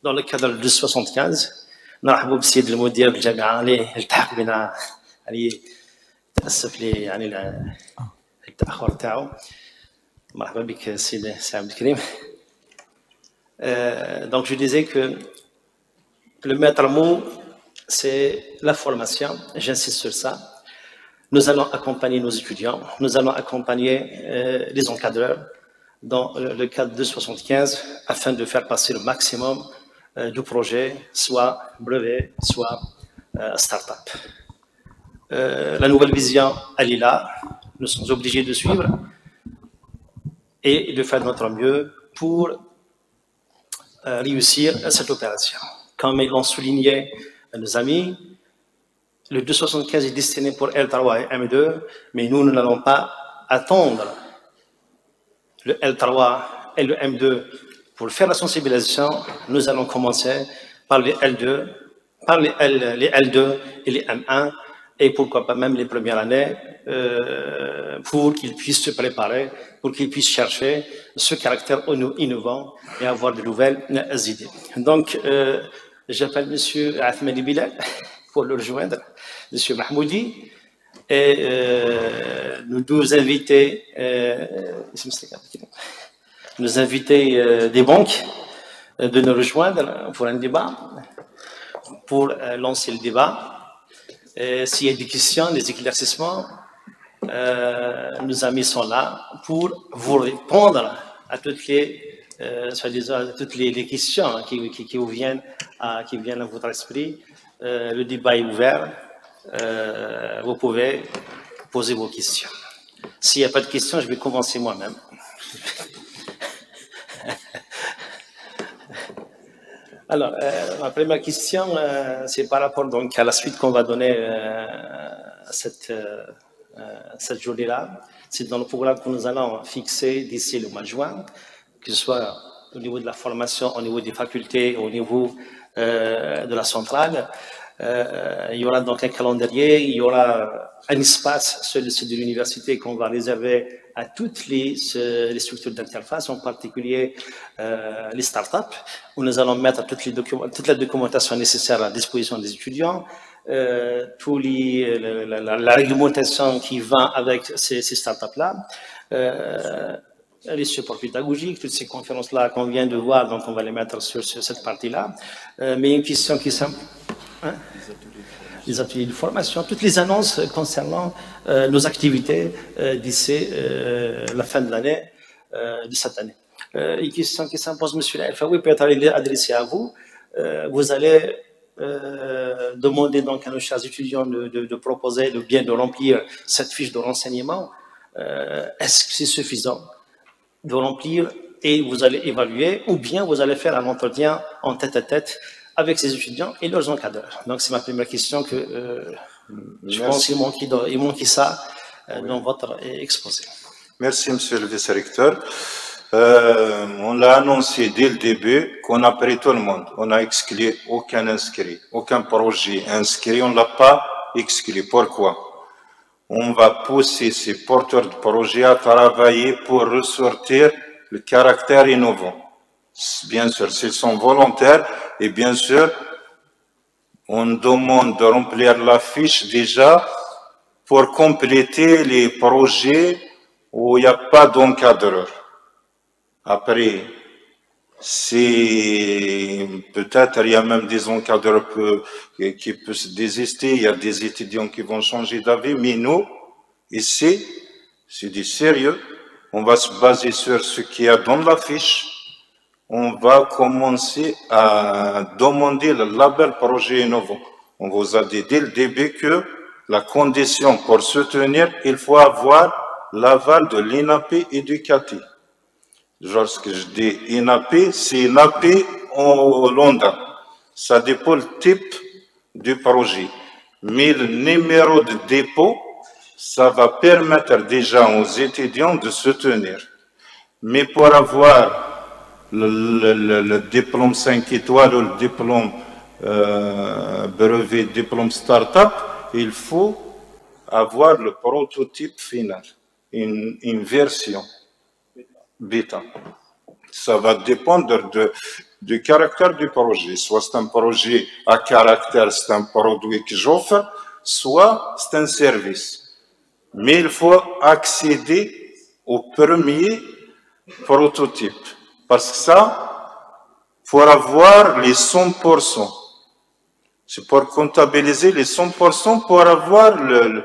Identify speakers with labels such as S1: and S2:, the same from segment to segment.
S1: dans le cadre de 275 نرحبوا بالسيد المدير بالجامعه اللي التحق بنا يعني تاسف لي يعني التاخر تاعو مرحبا بك سيد عبد الكريم. Donc je disais que le maître mot c'est la formation, j'insiste sur ça. Nous allons accompagner nos étudiants, nous allons accompagner les encadreurs dans le cadre de 75 afin de faire passer le maximum du projet, soit brevet, soit start-up. La nouvelle vision, elle est là, nous sommes obligés de suivre et de faire notre mieux pour réussir cette opération. Comme ils l'ont souligné nos amis, le 275 est destiné pour L3 et M2, mais nous n'allons pas attendre le L3 et le M2 pour faire la sensibilisation. Nous allons commencer par les L2, par les L2 et les M1, et pourquoi pas même les premières années, pour qu'ils puissent se préparer, pour qu'ils puissent chercher ce caractère innovant et avoir de nouvelles idées. Donc, j'appelle M. Athmani Bilal pour le rejoindre, M. Mahmoudi, et nous inviter, des banques de nous rejoindre pour un débat, pour lancer le débat. S'il y a des questions, des éclaircissements, nos amis sont là pour vous répondre à toutes les questions qui vous viennent à votre esprit. Le débat est ouvert. Vous pouvez poser vos questions. S'il n'y a pas de questions, je vais commencer moi-même. Alors, ma première question, c'est par rapport donc à la suite qu'on va donner à cette journée-là. C'est dans le programme que nous allons fixer d'ici le mois de juin, que ce soit au niveau de la formation, au niveau des facultés, au niveau de la centrale. Il y aura donc un calendrier, il y aura un espace sur le site de l'université qu'on va réserver à toutes les structures d'interface, en particulier les startups, où nous allons mettre toute la documentation nécessaire à la disposition des étudiants, la réglementation qui va avec ces startups-là, les supports pédagogiques, toutes ces conférences-là qu'on vient de voir, donc on va les mettre sur cette partie-là. Mais une question qui semble... Hein? Les ateliers de formation, toutes les annonces concernant nos activités d'ici la fin de l'année, de cette année. Une question qui s'impose, monsieur Al-Faoui, peut-être adressée à vous. Vous allez demander donc à nos chers étudiants de proposer, de remplir cette fiche de renseignement. Est-ce que c'est suffisant de remplir et vous allez évaluer, ou bien vous allez faire un entretien en tête-à-tête avec ces étudiants et leurs encadreurs. Donc, c'est ma première question que je pense qu'il manquait ça dans votre exposé.
S2: Merci, monsieur le vice-recteur. On l'a annoncé dès le début qu'on a pris tout le monde. On n'a exclu aucun inscrit, aucun projet inscrit. On ne l'a pas exclu. Pourquoi? On va pousser ces porteurs de projets à travailler pour ressortir le caractère innovant. Bien sûr, s'ils sont volontaires, et bien sûr, on demande de remplir la fiche déjà pour compléter les projets où il n'y a pas d'encadreur. Après, si peut-être il y a même des encadreurs qui peuvent se désister, il y a des étudiants qui vont changer d'avis, mais nous, ici, c'est du sérieux. On va se baser sur ce qu'il y a dans la fiche. On va commencer à demander le label projet innovant. On vous a dit dès le début que la condition pour soutenir, il faut avoir l'aval de l'INAP éducatif. Lorsque je dis INAP, c'est INAP en Hollande. Ça dépend le type du projet. Mais le numéro de dépôt, ça va permettre déjà aux étudiants de soutenir. Mais pour avoir le diplôme 5 étoiles ou le diplôme brevet, diplôme start-up, il faut avoir le prototype final, une version bêta. Ça va dépendre du caractère du projet. Soit c'est un projet à caractère, c'est un produit que j'offre, soit c'est un service. Mais il faut accéder au premier prototype. Parce que ça, pour avoir les 100%, c'est pour comptabiliser les 100% pour avoir le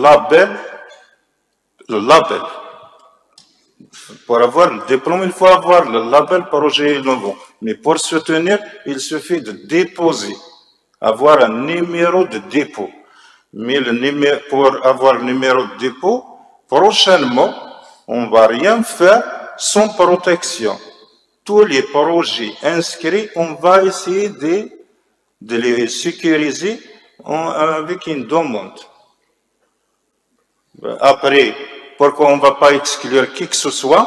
S2: label. Pour avoir le diplôme, il faut avoir le label projet innovant. Mais pour soutenir, il suffit de déposer, avoir un numéro de dépôt. Mais pour avoir le numéro de dépôt, prochainement, on ne va rien faire sans protection. Tous les projets inscrits, on va essayer de les sécuriser avec une demande. Après, pourquoi on ne va pas exclure qui que ce soit,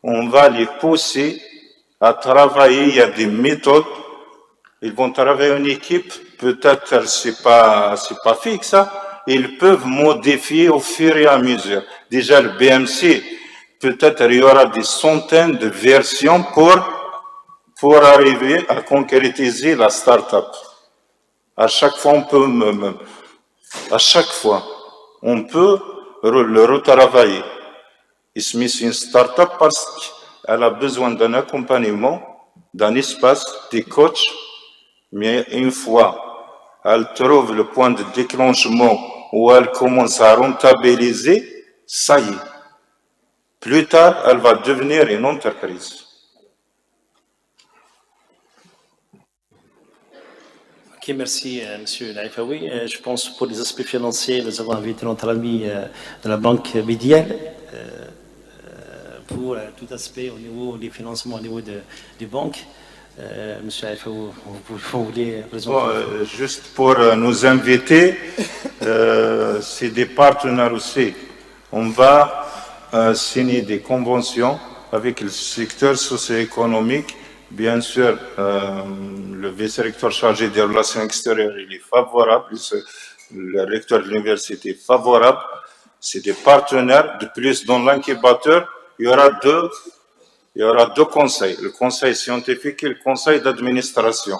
S2: on va les pousser à travailler. Il y a des méthodes. Ils vont travailler en équipe. Peut-être c'est pas fixe, ça. Ils peuvent modifier au fur et à mesure. Déjà, le BMC, peut-être il y aura des centaines de versions pour arriver à concrétiser la start-up. À chaque fois, on peut le retravailler. Il se met sur une start-up parce qu'elle a besoin d'un accompagnement, d'un espace, des coachs, mais une fois elle trouve le point de déclenchement où elle commence à rentabiliser, ça y est. Plus tard, elle va devenir une entreprise.
S1: Ok, merci, Monsieur Laifaoui. Je pense pour les aspects financiers, nous avons invité notre ami de la banque BDL pour tout aspect au niveau des financements au niveau des banques. Monsieur Laifaoui, vous voulez présenter?
S2: Juste pour nous inviter, c'est des partenaires aussi. On va signer des conventions avec le secteur socio-économique. Bien sûr, le vice-recteur chargé des relations extérieures, il est favorable, le recteur de l'université est favorable. C'est des partenaires. De plus, dans l'incubateur, il y aura deux conseils, le conseil scientifique et le conseil d'administration.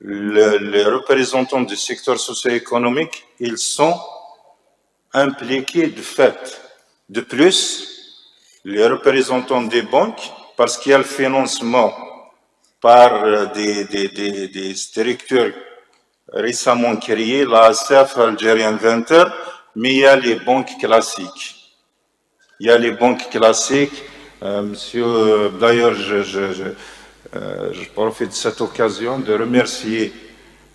S2: Les représentants du secteur socio-économique, ils sont impliqués de fait. De plus, les représentants des banques, parce qu'il y a le financement par des structures récemment créées, l'ASF, Algerian Venture, mais il y a les banques classiques. Monsieur, d'ailleurs, je profite de cette occasion de remercier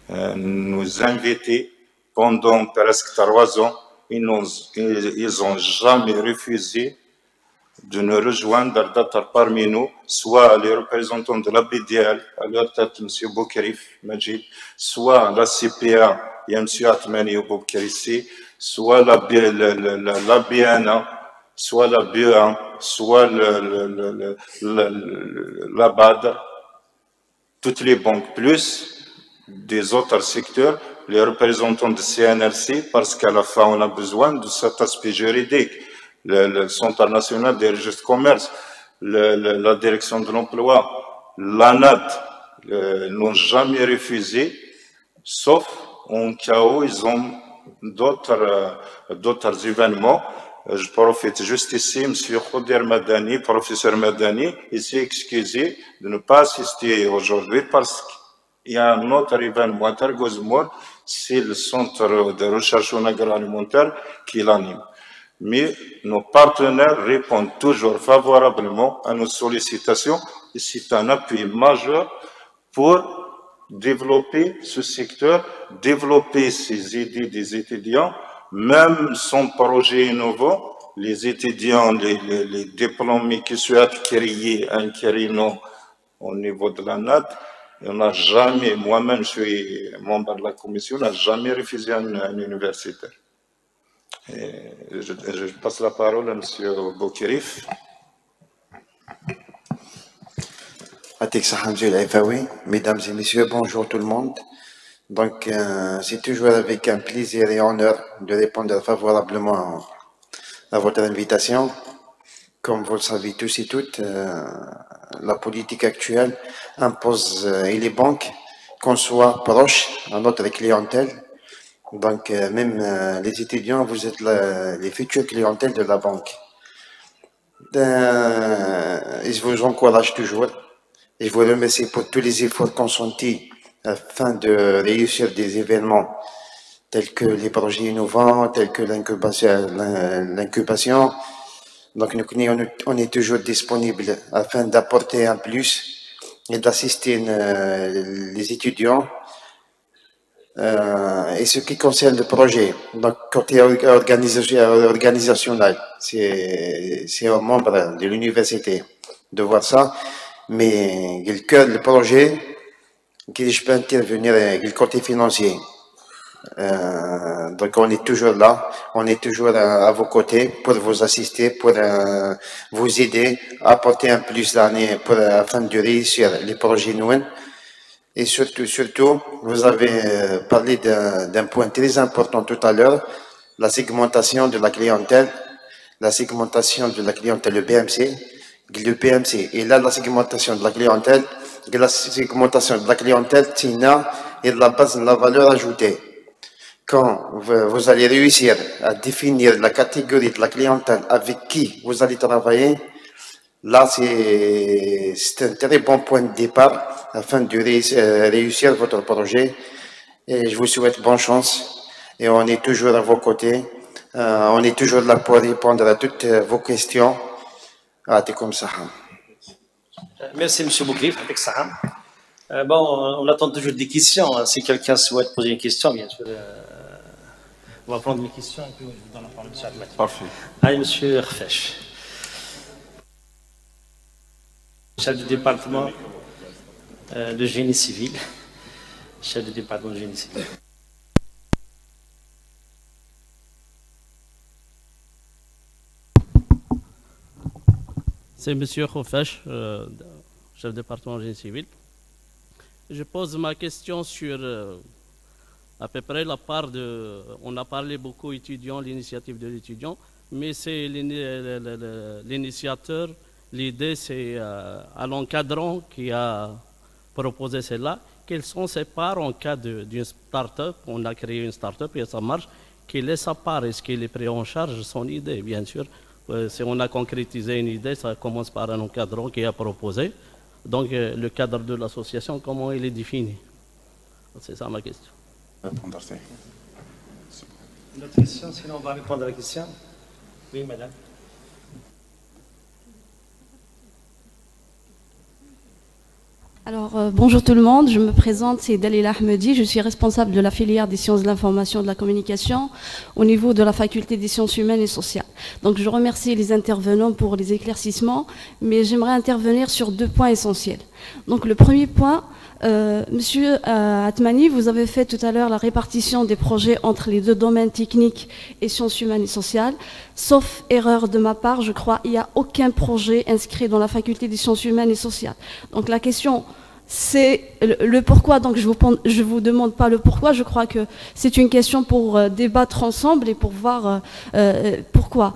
S2: nos invités pendant presque 3 ans. Ils n'ont jamais refusé de nous rejoindre d'être parmi nous, soit les représentants de la BDL, à leur tête M. Boukarif Majid, soit la CPA, il y a M. Atmani Boubkarissi, soit la BNA, soit la BE1, soit la BAD, toutes les banques, plus des autres secteurs, les représentants de CNRC, parce qu'à la fin, on a besoin de cet aspect juridique. Le Centre national des registres de commerce, la direction de l'emploi, l'ANAD, n'ont jamais refusé, sauf en cas où ils ont d'autres événements. Je profite juste ici, M. Khouder Madani, professeur Madani, il s'est excusé de ne pas assister aujourd'hui parce qu'il y a un autre événement à Targozmour, c'est le centre de recherche en agroalimentaire qui l'anime. Mais nos partenaires répondent toujours favorablement à nos sollicitations et c'est un appui majeur pour développer ce secteur, développer ces idées des étudiants, même son projet innovant, les étudiants, les diplômés qui souhaitent créer un carino au niveau de la NAD, on n'a jamais, moi-même je suis membre de la commission, on n'a jamais refusé un universitaire. Je passe la parole à M. Boukarif.
S3: Mesdames et messieurs, bonjour tout le monde. Donc, c'est toujours avec un plaisir et honneur de répondre favorablement à votre invitation. Comme vous le savez tous et toutes, la politique actuelle impose, et les banques, qu'on soit proche à notre clientèle. Donc, même les étudiants, vous êtes les futures clientèles de la banque. Et je vous encourage toujours. Et je vous remercie pour tous les efforts consentis afin de réussir des événements tels que les projets innovants, tels que l'incubation. Donc, on est toujours disponible afin d'apporter un plus et d'assister les étudiants. Et ce qui concerne le projet, donc côté organisationnel, c'est un membre de l'université de voir ça, mais le projet, qui je peux intervenir, le côté financier. Donc on est toujours là, on est toujours à vos côtés pour vous assister, pour vous aider à apporter un plus d'année afin de réussir les projets nouveaux. Et surtout, vous avez parlé d'un point très important tout à l'heure, la segmentation de la clientèle, le BMC, et là, la segmentation de la clientèle, TINA est la base de la valeur ajoutée. Quand vous allez réussir à définir la catégorie de la clientèle avec qui vous allez travailler, là, c'est un très bon point de départ afin de réussir votre projet. Et je vous souhaite bonne chance. Et on est toujours à vos côtés. On est toujours là pour répondre à toutes vos questions. T'es comme ça.
S1: Merci, M. Bouklif. Bon, on attend toujours des questions. Si quelqu'un souhaite poser une question, bien sûr, on va prendre les questions et puis je vous donne la parole à M. Ahmed.
S4: Parfait.
S1: Allez, M. Rfesh. Chef du département de génie civil. Chef du département de génie civil.
S5: C'est M. Khofesh, chef du département de génie civil. Je pose ma question sur à peu près la part de... On a parlé beaucoup étudiants, l'initiative de l'étudiant, mais c'est l'initiateur. L'idée, c'est à l'encadrant qui a proposé cela. Quelles sont ses parts en cas d'une start-up? On a créé une start-up et ça marche. Quelle est sa part? Est-ce qu'il est pris en charge son idée? Bien sûr, si on a concrétisé une idée, ça commence par un encadrant qui a proposé. Donc, le cadre de l'association, comment il est défini? C'est ça ma question.
S1: Une autre question, sinon on va répondre à la question. Oui, madame.
S6: Alors, bonjour tout le monde, je me présente, c'est Dalila Ahmedi, je suis responsable de la filière des sciences de l'information et de la communication au niveau de la faculté des sciences humaines et sociales. Donc je remercie les intervenants pour les éclaircissements, mais j'aimerais intervenir sur deux points essentiels. Donc le premier point, Monsieur Atmani, vous avez fait tout à l'heure la répartition des projets entre les deux domaines techniques et sciences humaines et sociales. Sauf erreur de ma part, je crois, il n'y a aucun projet inscrit dans la faculté des sciences humaines et sociales. Donc la question, c'est le pourquoi. Donc je vous demande pas le pourquoi. Je crois que c'est une question pour débattre ensemble et pour voir pourquoi.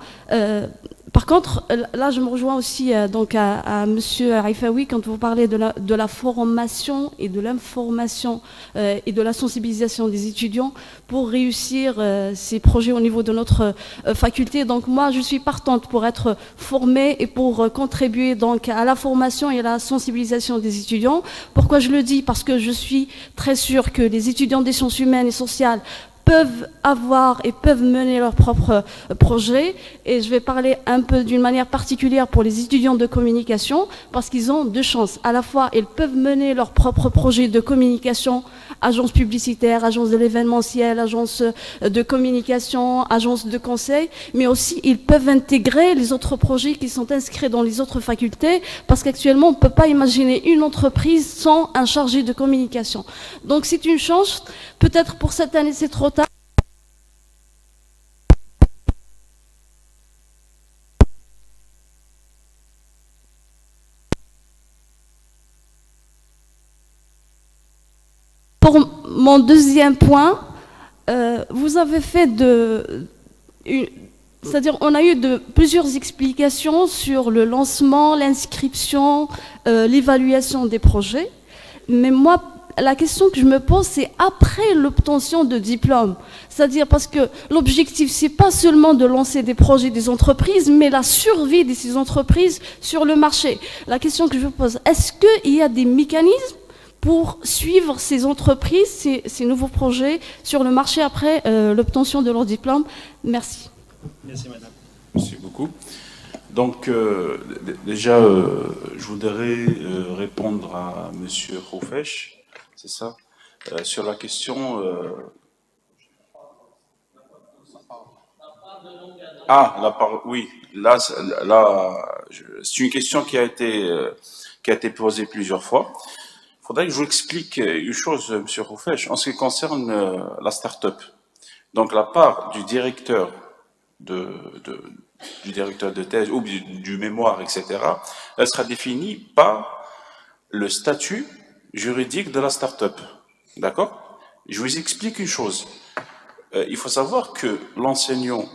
S6: Par contre, là, je me rejoins aussi donc à Monsieur Arifaoui quand vous parlez de la formation et de l'information et de la sensibilisation des étudiants pour réussir ces projets au niveau de notre faculté. Donc moi, je suis partante pour être formée et pour contribuer donc à la formation et à la sensibilisation des étudiants. Pourquoi je le dis? Parce que je suis très sûre que les étudiants des sciences humaines et sociales peuvent avoir et peuvent mener leurs propres projets. Et je vais parler un peu d'une manière particulière pour les étudiants de communication, parce qu'ils ont deux chances. À la fois, ils peuvent mener leurs propres projets de communication, agence publicitaire, agence de l'événementiel, agence de communication, agence de conseil, mais aussi ils peuvent intégrer les autres projets qui sont inscrits dans les autres facultés, parce qu'actuellement, on ne peut pas imaginer une entreprise sans un chargé de communication. Donc c'est une chance. Peut-être pour cette année, c'est trop tard. Pour mon deuxième point, vous avez fait C'est-à-dire, on a eu plusieurs explications sur le lancement, l'inscription, l'évaluation des projets. Mais moi, la question que je me pose, c'est après l'obtention de diplôme. C'est-à-dire parce que l'objectif, c'est pas seulement de lancer des projets des entreprises, mais la survie de ces entreprises sur le marché. La question que je me pose, est-ce qu'il y a des mécanismes pour suivre ces entreprises, ces nouveaux projets sur le marché après l'obtention de leur diplôme? Merci.
S1: Merci, madame.
S4: Merci beaucoup. Donc, déjà, je voudrais répondre à M. Khoufech, c'est ça, sur la question... oui, là c'est une question qui a été posée plusieurs fois. Il faudrait que je vous explique une chose, M. Khoufech, en ce qui concerne la start-up. Donc, la part du directeur du directeur de thèse ou du mémoire, etc., elle sera définie par le statut juridique de la start-up. D'accord? Je vous explique une chose. Il faut savoir que l'enseignant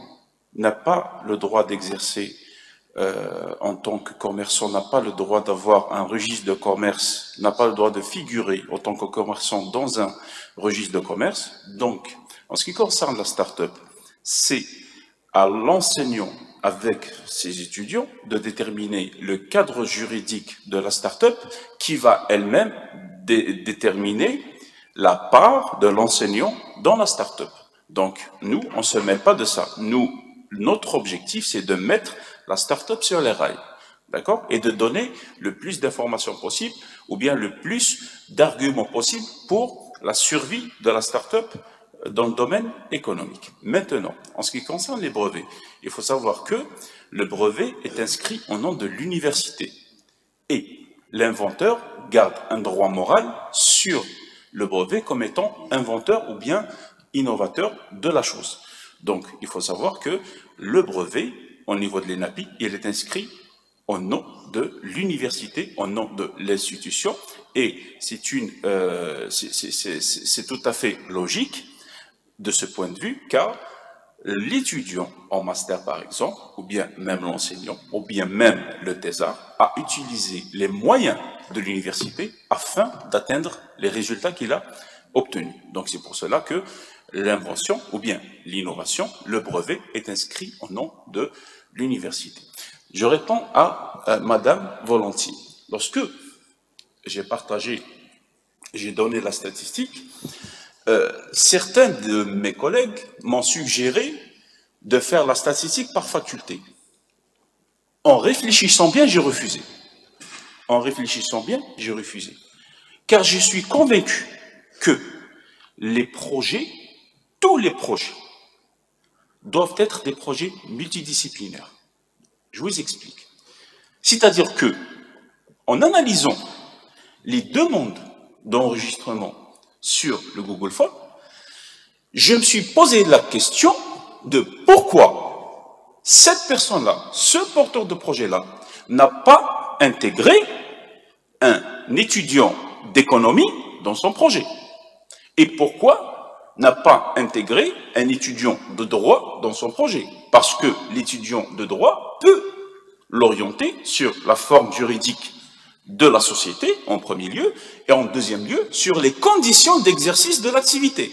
S4: n'a pas le droit d'exercer en tant que commerçant, n'a pas le droit d'avoir un registre de commerce, n'a pas le droit de figurer en tant que commerçant dans un registre de commerce. Donc, en ce qui concerne la start-up, c'est à l'enseignant, avec ses étudiants, de déterminer le cadre juridique de la start-up qui va elle-même déterminer la part de l'enseignant dans la start-up. Donc, nous, on ne se met pas de ça. Nous, notre objectif, c'est de mettre la start-up sur les rails, d'accord? Et de donner le plus d'informations possible, ou bien le plus d'arguments possible pour la survie de la start-up dans le domaine économique. Maintenant, en ce qui concerne les brevets, il faut savoir que le brevet est inscrit au nom de l'université. Et l'inventeur garde un droit moral sur le brevet comme étant inventeur ou bien innovateur de la chose. Donc, il faut savoir que le brevet, au niveau de l'ENAPI, il est inscrit au nom de l'université, au nom de l'institution, et c'est tout à fait logique de ce point de vue, car l'étudiant en master, par exemple, ou bien même l'enseignant, ou bien même le thésard, a utilisé les moyens de l'université afin d'atteindre les résultats qu'il a obtenus. Donc c'est pour cela que l'invention, ou bien l'innovation, le brevet est inscrit au nom de l'université. Je réponds à Madame Volontiers. Lorsque j'ai donné la statistique, certains de mes collègues m'ont suggéré de faire la statistique par faculté. En réfléchissant bien, j'ai refusé. En réfléchissant bien, j'ai refusé. Car je suis convaincu que les projets, tous les projets, doivent être des projets multidisciplinaires. Je vous explique. C'est-à-dire que, en analysant les demandes d'enregistrement sur le Google Form, je me suis posé la question de pourquoi cette personne-là, ce porteur de projet-là, n'a pas intégré un étudiant d'économie dans son projet. Et pourquoi n'a pas intégré un étudiant de droit dans son projet? Parce que l'étudiant de droit peut l'orienter sur la forme juridique de la société, en premier lieu, et en deuxième lieu, sur les conditions d'exercice de l'activité.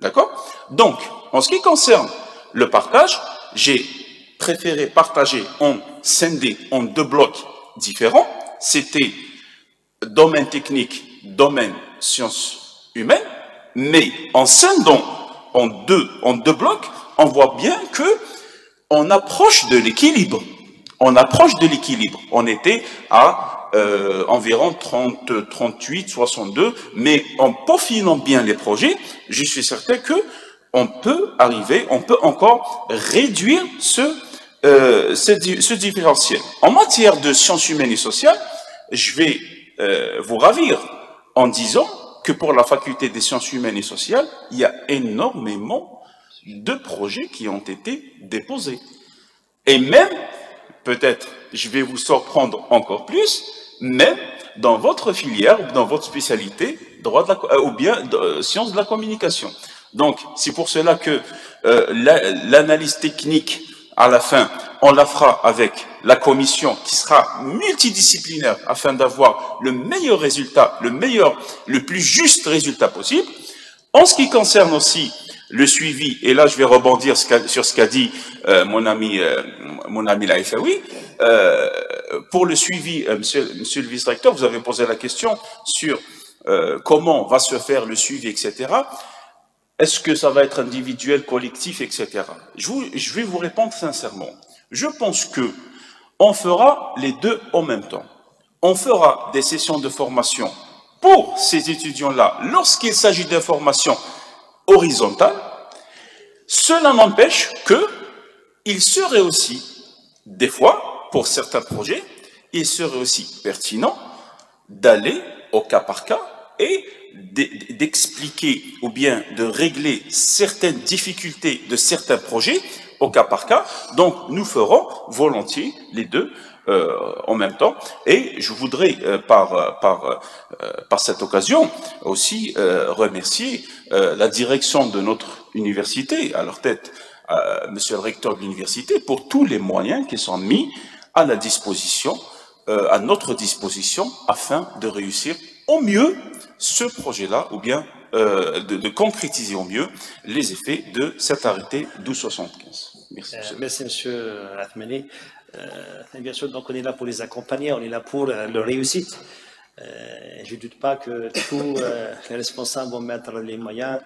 S4: D'accord? Donc, en ce qui concerne le partage, j'ai préféré partager scinder en deux blocs différents. C'était domaine technique, domaine sciences humaines, mais en scindant en deux blocs, on voit bien que on approche de l'équilibre. On approche de l'équilibre. On était à environ 30, 38, 62, mais en peaufinant bien les projets, je suis certain que on peut encore réduire ce différentiel. En matière de sciences humaines et sociales, je vais vous ravir en disant que pour la faculté des sciences humaines et sociales, il y a énormément de projets qui ont été déposés. Et même, peut-être, je vais vous surprendre encore plus, même dans votre filière ou dans votre spécialité, droit ou bien sciences de la communication. Donc, c'est pour cela que l'analyse technique à la fin, on la fera avec la commission qui sera multidisciplinaire afin d'avoir le meilleur résultat, le plus juste résultat possible. En ce qui concerne aussi le suivi, et là je vais rebondir sur ce qu'a dit mon ami Laïfaoui, pour le suivi, monsieur le vice-recteur, vous avez posé la question sur comment va se faire le suivi, etc. Est-ce que ça va être individuel, collectif, etc. Je vais vous répondre sincèrement. Je pense que on fera les deux en même temps. On fera des sessions de formation pour ces étudiants-là lorsqu'il s'agit d'informations horizontales. Cela n'empêche qu'il serait aussi, des fois, pour certains projets, il serait aussi pertinent d'aller au cas par cas et d'expliquer ou bien de régler certaines difficultés de certains projets au cas par cas. Donc, nous ferons volontiers les deux en même temps. Et je voudrais, par cette occasion, aussi remercier la direction de notre université, à leur tête, monsieur le recteur de l'université, pour tous les moyens qui sont mis à la disposition, à notre disposition, afin de réussir au mieux ce projet-là, ou bien de concrétiser au mieux les effets de cet arrêté 1275. Merci.
S1: Merci, monsieur Athmani. Bien sûr, donc on est là pour les accompagner, on est là pour leur réussite. Je ne doute pas que tous les responsables vont mettre les moyens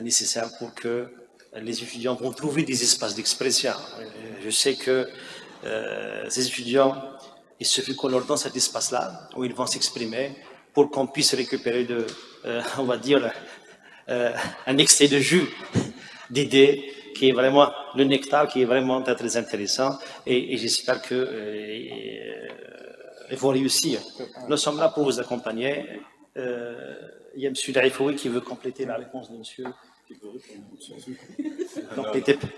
S1: nécessaires pour que les étudiants vont trouver des espaces d'expression. Je sais que ces étudiants, il suffit qu'on leur donne cet espace-là où ils vont s'exprimer pour qu'on puisse récupérer on va dire, un excès de jus d'idées qui est vraiment le nectar, qui est vraiment très intéressant, et j'espère qu'ils vont réussir. Nous sommes là pour vous accompagner. Il y a M. Laïfaoui qui veut compléter la réponse de monsieur.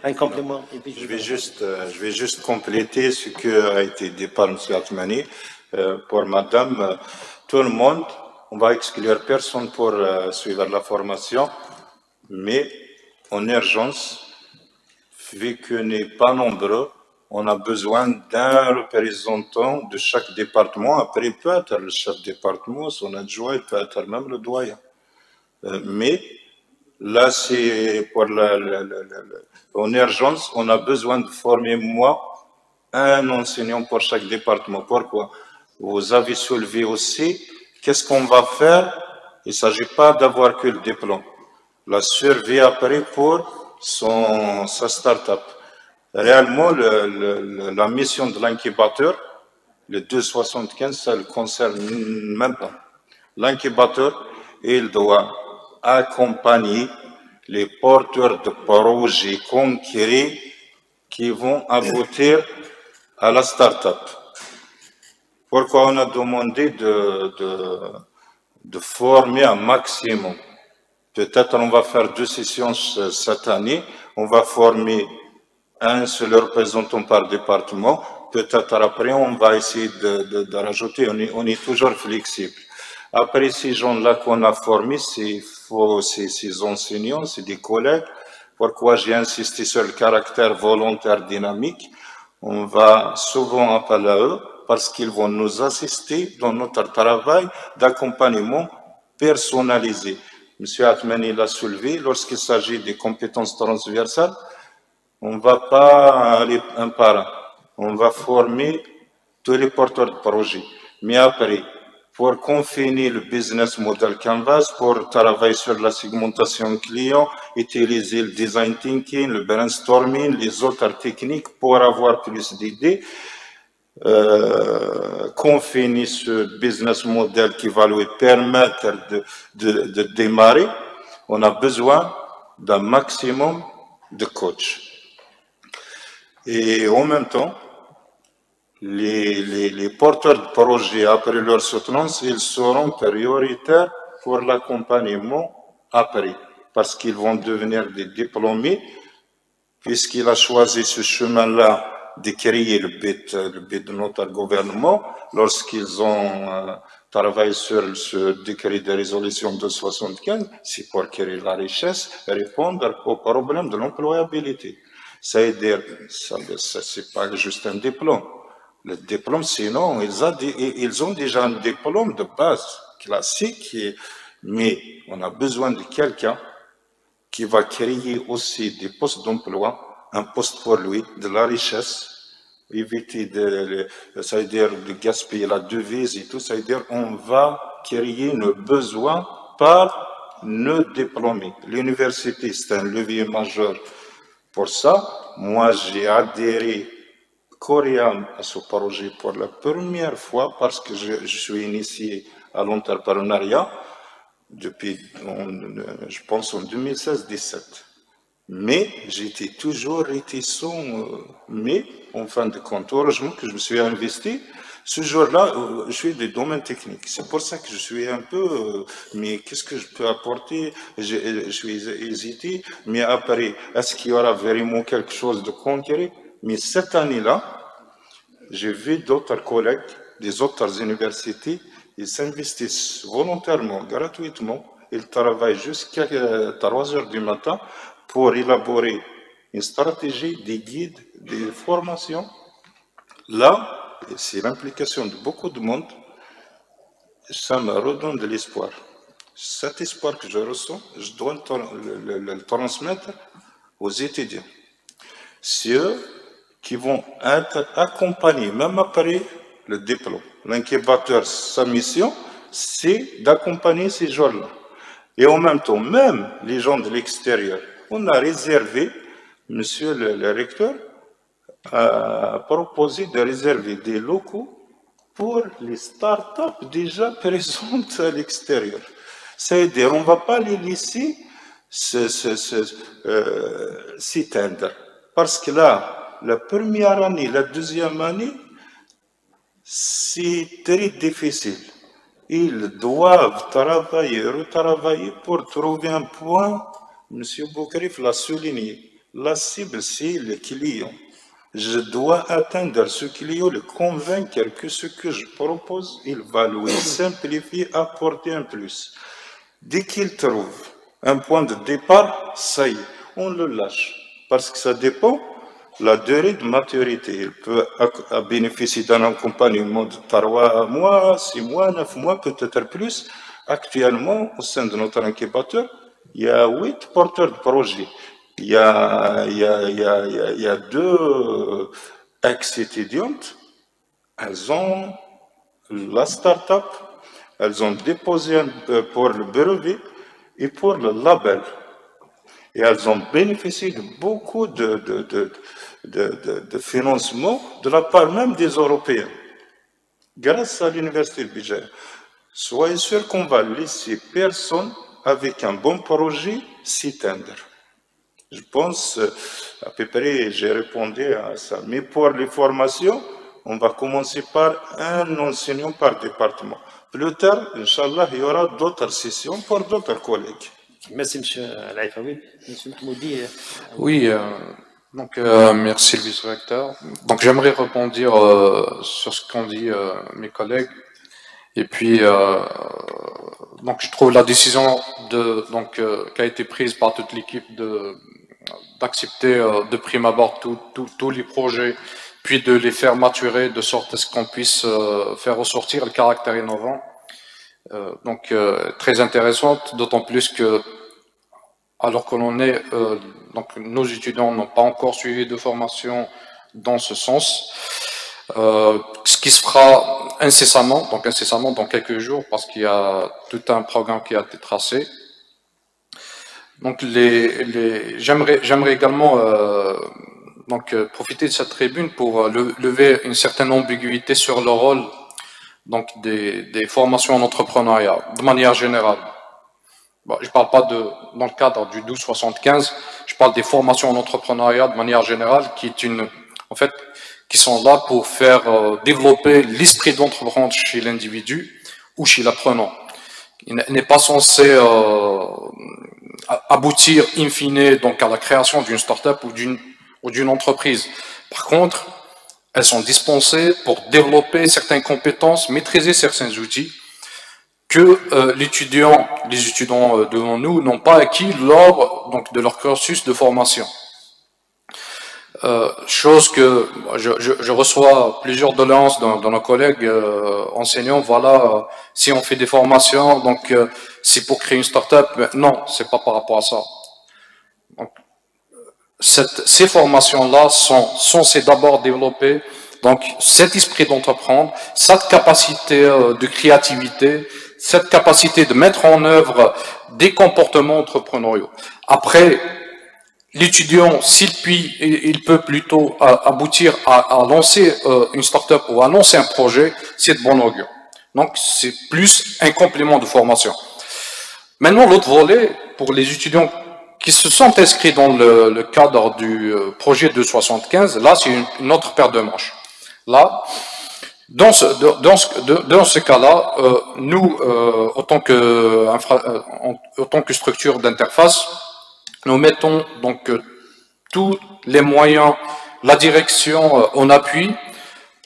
S1: Un complément.
S2: Je vais juste compléter ce qui a été dit par M. Athmani. Pour madame, tout le monde, on va exclure personne pour suivre la formation, mais en urgence, vu qu'on n'est pas nombreux, on a besoin d'un représentant de chaque département. Après, il peut être le chef de département, son adjoint, il peut être même le doyen. Mais là, c'est pour en urgence, on a besoin de former, moi, un enseignant pour chaque département. Pourquoi? Vous avez soulevé aussi, qu'est-ce qu'on va faire? Il ne s'agit pas d'avoir que le diplôme. La survie après pour sa start-up. Réellement, la mission de l'incubateur, le 275, ça ne le concerne même pas. L'incubateur, il doit accompagner les porteurs de projets concrets qui vont aboutir à la start-up. Pourquoi on a demandé de former un maximum? Peut-être on va faire 2 sessions cette année. On va former un seul représentant par département. Peut-être après, on va essayer de rajouter. On est toujours flexible. Après, ces gens-là qu'on a formés, ces enseignants, c'est des collègues. Pourquoi j'ai insisté sur le caractère volontaire dynamique? On va souvent appeler à eux parce qu'ils vont nous assister dans notre travail d'accompagnement personnalisé. Monsieur Athmani l'a soulevé, lorsqu'il s'agit des compétences transversales, on ne va pas aller un par un. On va former tous les porteurs de projets. Mais après, pour confiner le business model Canvas, pour travailler sur la segmentation client, utiliser le design thinking, le brainstorming, les autres techniques pour avoir plus d'idées, confiner ce business model qui va lui permettre de démarrer, on a besoin d'un maximum de coachs. Et en même temps, les porteurs de projets, après leur soutenance, ils seront prioritaires pour l'accompagnement après, parce qu'ils vont devenir des diplômés, puisqu'il a choisi ce chemin-là de créer le but de notre gouvernement, lorsqu'ils ont travaillé sur ce décret de résolution de 75, c'est pour créer la richesse, répondre au problème de l'employabilité. C'est-à-dire, ça c'est pas juste un diplôme. Le diplôme, sinon, ils ont déjà un diplôme de base classique, mais on a besoin de quelqu'un qui va créer aussi des postes d'emploi, un poste pour lui, de la richesse, éviter c'est-à-dire de gaspiller la devise et tout, c'est-à-dire on va créer nos besoins par nos diplômés. L'université, c'est un levier majeur pour ça. Moi, j'ai adhéré cordialement à ce projet pour la première fois parce que je suis initié à l'entrepreneuriat depuis, je pense, en 2016-17. Mais j'étais toujours réticent, mais en fin de compte, heureusement que je me suis investi. Ce jour-là, je suis du domaine technique. C'est pour ça que je suis un peu, mais qu'est-ce que je peux apporter? Je suis hésité, mais après, est-ce qu'il y aura vraiment quelque chose de concret? Mais cette année-là, j'ai vu d'autres collègues des autres universités, ils s'investissent volontairement, gratuitement, ils travaillent jusqu'à 3 heures du matin pour élaborer une stratégie, des guides, des formations. Là, c'est l'implication de beaucoup de monde, ça me redonne de l'espoir. Cet espoir que je ressens, je dois le transmettre aux étudiants. C'est eux qui vont être accompagnés, même après le diplôme. L'incubateur, sa mission, c'est d'accompagner ces gens-là. Et en même temps, même les gens de l'extérieur, on a réservé, monsieur le recteur a proposé de réserver des locaux pour les startups déjà présentes à l'extérieur. C'est-à-dire, on ne va pas les laisser s'éteindre. Parce que là, la première année, la deuxième année, c'est très difficile. Ils doivent travailler, retravailler pour trouver un point. M. Boukrif l'a souligné. La cible, c'est le client. Je dois atteindre ce client, le convaincre que ce que je propose, il va lui simplifier, apporter un plus. Dès qu'il trouve un point de départ, ça y est, on le lâche. Parce que ça dépend de la durée de maturité. Il peut bénéficier d'un accompagnement de 3 mois, 6 mois, 9 mois, peut-être plus. Actuellement, au sein de notre incubateur, il y a 8 porteurs de projets. Il y a 2 ex-étudiantes. Elles ont la start-up, elles ont déposé pour le brevet et pour le label. Et elles ont bénéficié de beaucoup de financement de la part même des Européens, grâce à l'Université de Béjaïa. Soyez sûr qu'on va laisser personne avec un bon projet s'éteindre. Je pense, à peu près, j'ai répondu à ça. Mais pour les formations, on va commencer par un enseignant par département. Plus tard, Inch'Allah, il y aura d'autres sessions pour d'autres collègues.
S1: Merci, M. Al-Aifawi. M. Mahmoudi.
S7: Oui, donc merci le vice-recteur. Donc j'aimerais rebondir sur ce qu'ont dit mes collègues. Et puis, donc je trouve la décision qui a été prise par toute l'équipe d'accepter de prime abord tous les projets, puis de les faire maturer de sorte à ce qu'on puisse faire ressortir le caractère innovant. Donc très intéressante, d'autant plus que alors que l'on est, donc nos étudiants n'ont pas encore suivi de formation dans ce sens, ce qui se fera incessamment dans quelques jours, parce qu'il y a tout un programme qui a été tracé. Donc j'aimerais également profiter de cette tribune pour lever une certaine ambiguïté sur le rôle donc des formations en entrepreneuriat de manière générale. Bon, je ne parle pas dans le cadre du 1275, je parle des formations en entrepreneuriat de manière générale qui sont là pour faire développer l'esprit d'entreprendre chez l'individu ou chez l'apprenant. Il n'est pas censé aboutir in fine donc à la création d'une start-up ou d'une entreprise. Par contre, elles sont dispensées pour développer certaines compétences, maîtriser certains outils que les étudiants devant nous n'ont pas acquis lors donc de leur cursus de formation. Chose que je reçois plusieurs doléances de nos collègues enseignants. Voilà, si on fait des formations, donc c'est pour créer une start-up. Mais non, c'est pas par rapport à ça. Donc, ces formations-là sont censées d'abord développer donc cet esprit d'entreprendre, cette capacité de créativité, cette capacité de mettre en œuvre des comportements entrepreneuriaux. Après, l'étudiant, il peut plutôt aboutir à lancer une start-up ou à lancer un projet, c'est de bon augure. Donc, c'est plus un complément de formation. Maintenant, l'autre volet, pour les étudiants qui se sont inscrits dans le cadre du projet 275, là, c'est une autre paire de manches. Là, dans ce cas-là, nous, autant que structure d'interface, nous mettons donc tous les moyens, la direction en appui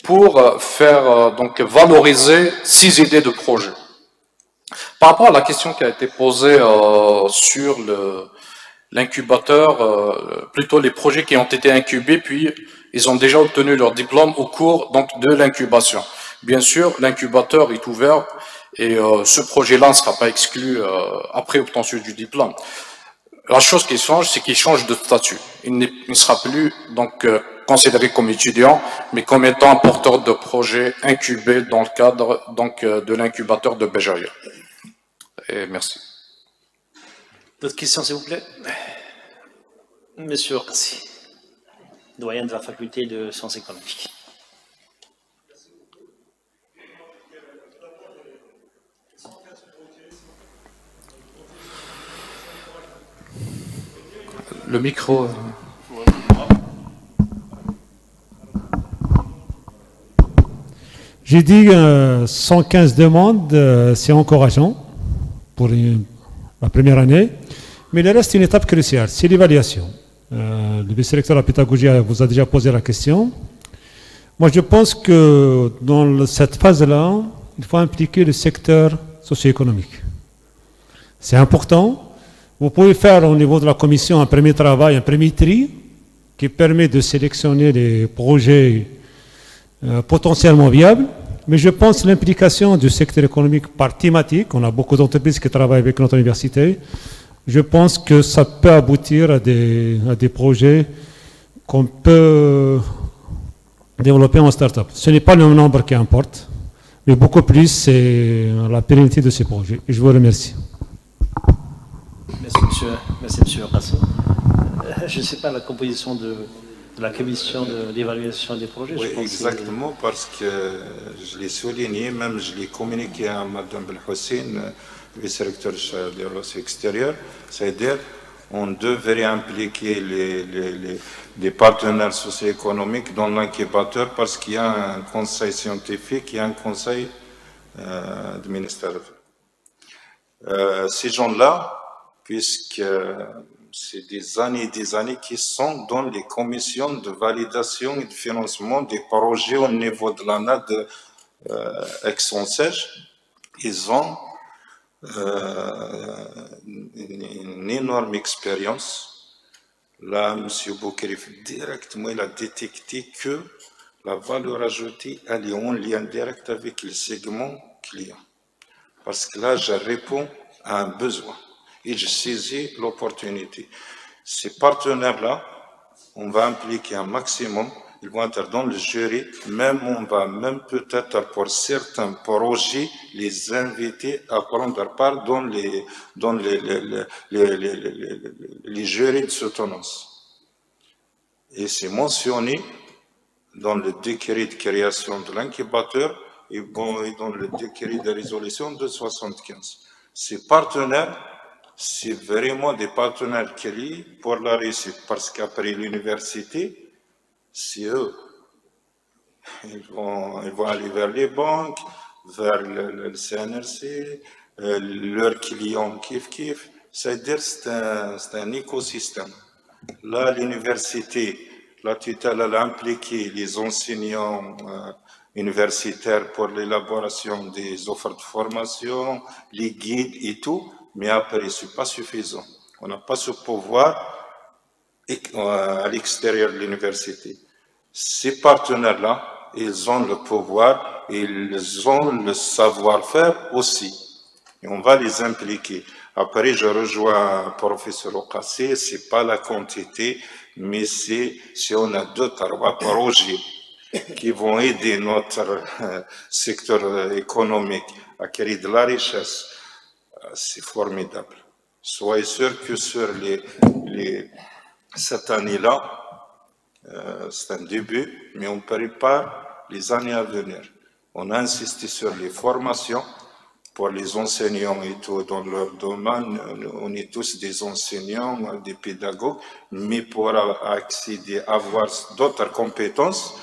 S7: pour faire donc valoriser ces idées de projet. Par rapport à la question qui a été posée sur l'incubateur, plutôt les projets qui ont été incubés, puis ils ont déjà obtenu leur diplôme au cours donc de l'incubation. Bien sûr, l'incubateur est ouvert et ce projet-là ne sera pas exclu après obtention du diplôme. La chose qui change, c'est qu'il change de statut. Il ne sera plus donc considéré comme étudiant, mais comme étant un porteur de projet incubé dans le cadre donc de l'incubateur de Béjaïa. Et merci.
S1: D'autres questions, s'il vous plaît? Monsieur Rassi, doyen de la faculté de sciences économiques.
S7: Le micro.
S8: J'ai dit 115 demandes, c'est encourageant pour la première année, mais il reste une étape cruciale, c'est l'évaluation. Le vice-recteur de la pédagogie vous a déjà posé la question. Moi, je pense que dans cette phase-là, il faut impliquer le secteur socio-économique. C'est important. Vous pouvez faire au niveau de la commission un premier travail, un premier tri, qui permet de sélectionner les projets potentiellement viables. Mais je pense que l'implication du secteur économique par thématique, on a beaucoup d'entreprises qui travaillent avec notre université, je pense que ça peut aboutir à des projets qu'on peut développer en start-up. Ce n'est pas le nombre qui importe, mais beaucoup plus c'est la pérennité de ces projets. Et je vous remercie.
S1: Merci, monsieur Rassi. Je ne sais pas la composition de la commission d'évaluation des projets.
S2: Oui, exactement, parce que je l'ai souligné, même je l'ai communiqué à Mme Belhossein, vice-recteur des relations extérieures, c'est-à-dire on devrait impliquer les partenaires socio-économiques dans l'incubateur parce qu'il y a un conseil scientifique, il y a un conseil du ministère. Ces gens-là, puisque c'est des années qui sont dans les commissions de validation et de financement des projets au niveau de l'ANA de Aix-en-Sèche, ils ont une énorme expérience. Là, M. Boukrif, directement, il a détecté que la valeur ajoutée, elle est en lien direct avec le segment client. Parce que là, je réponds à un besoin et je saisis l'opportunité. Ces partenaires-là, on va impliquer un maximum, ils vont être dans le jury, on va même peut-être pour certains projets les inviter à prendre part dans les jurys de soutenance. Et c'est mentionné dans le décret de création de l'incubateur et dans le décret de résolution de 75. Ces partenaires, c'est vraiment des partenaires clés pour la réussite, parce qu'après l'université, c'est eux. Ils vont aller vers les banques, vers le CNRC, leurs clients kiff. C'est-à-dire c'est un écosystème. Là, l'université, la tutelle, elle a impliqué les enseignants universitaires pour l'élaboration des offres de formation, les guides et tout, mais après, ce n'est pas suffisant. On n'a pas ce pouvoir à l'extérieur de l'université. Ces partenaires-là, ils ont le pouvoir, ils ont le savoir-faire aussi. Et on va les impliquer. Après, je rejoins le professeur Okassé, c'est pas la quantité, mais c'est si on a 2-3 projets qui vont aider notre secteur économique à créer de la richesse, c'est formidable. Soyez sûr que sur cette année-là, c'est un début, mais on prépare les années à venir. On a insisté sur les formations pour les enseignants et tout dans leur domaine. On est tous des enseignants, des pédagogues, mais pour accéder à avoir d'autres compétences,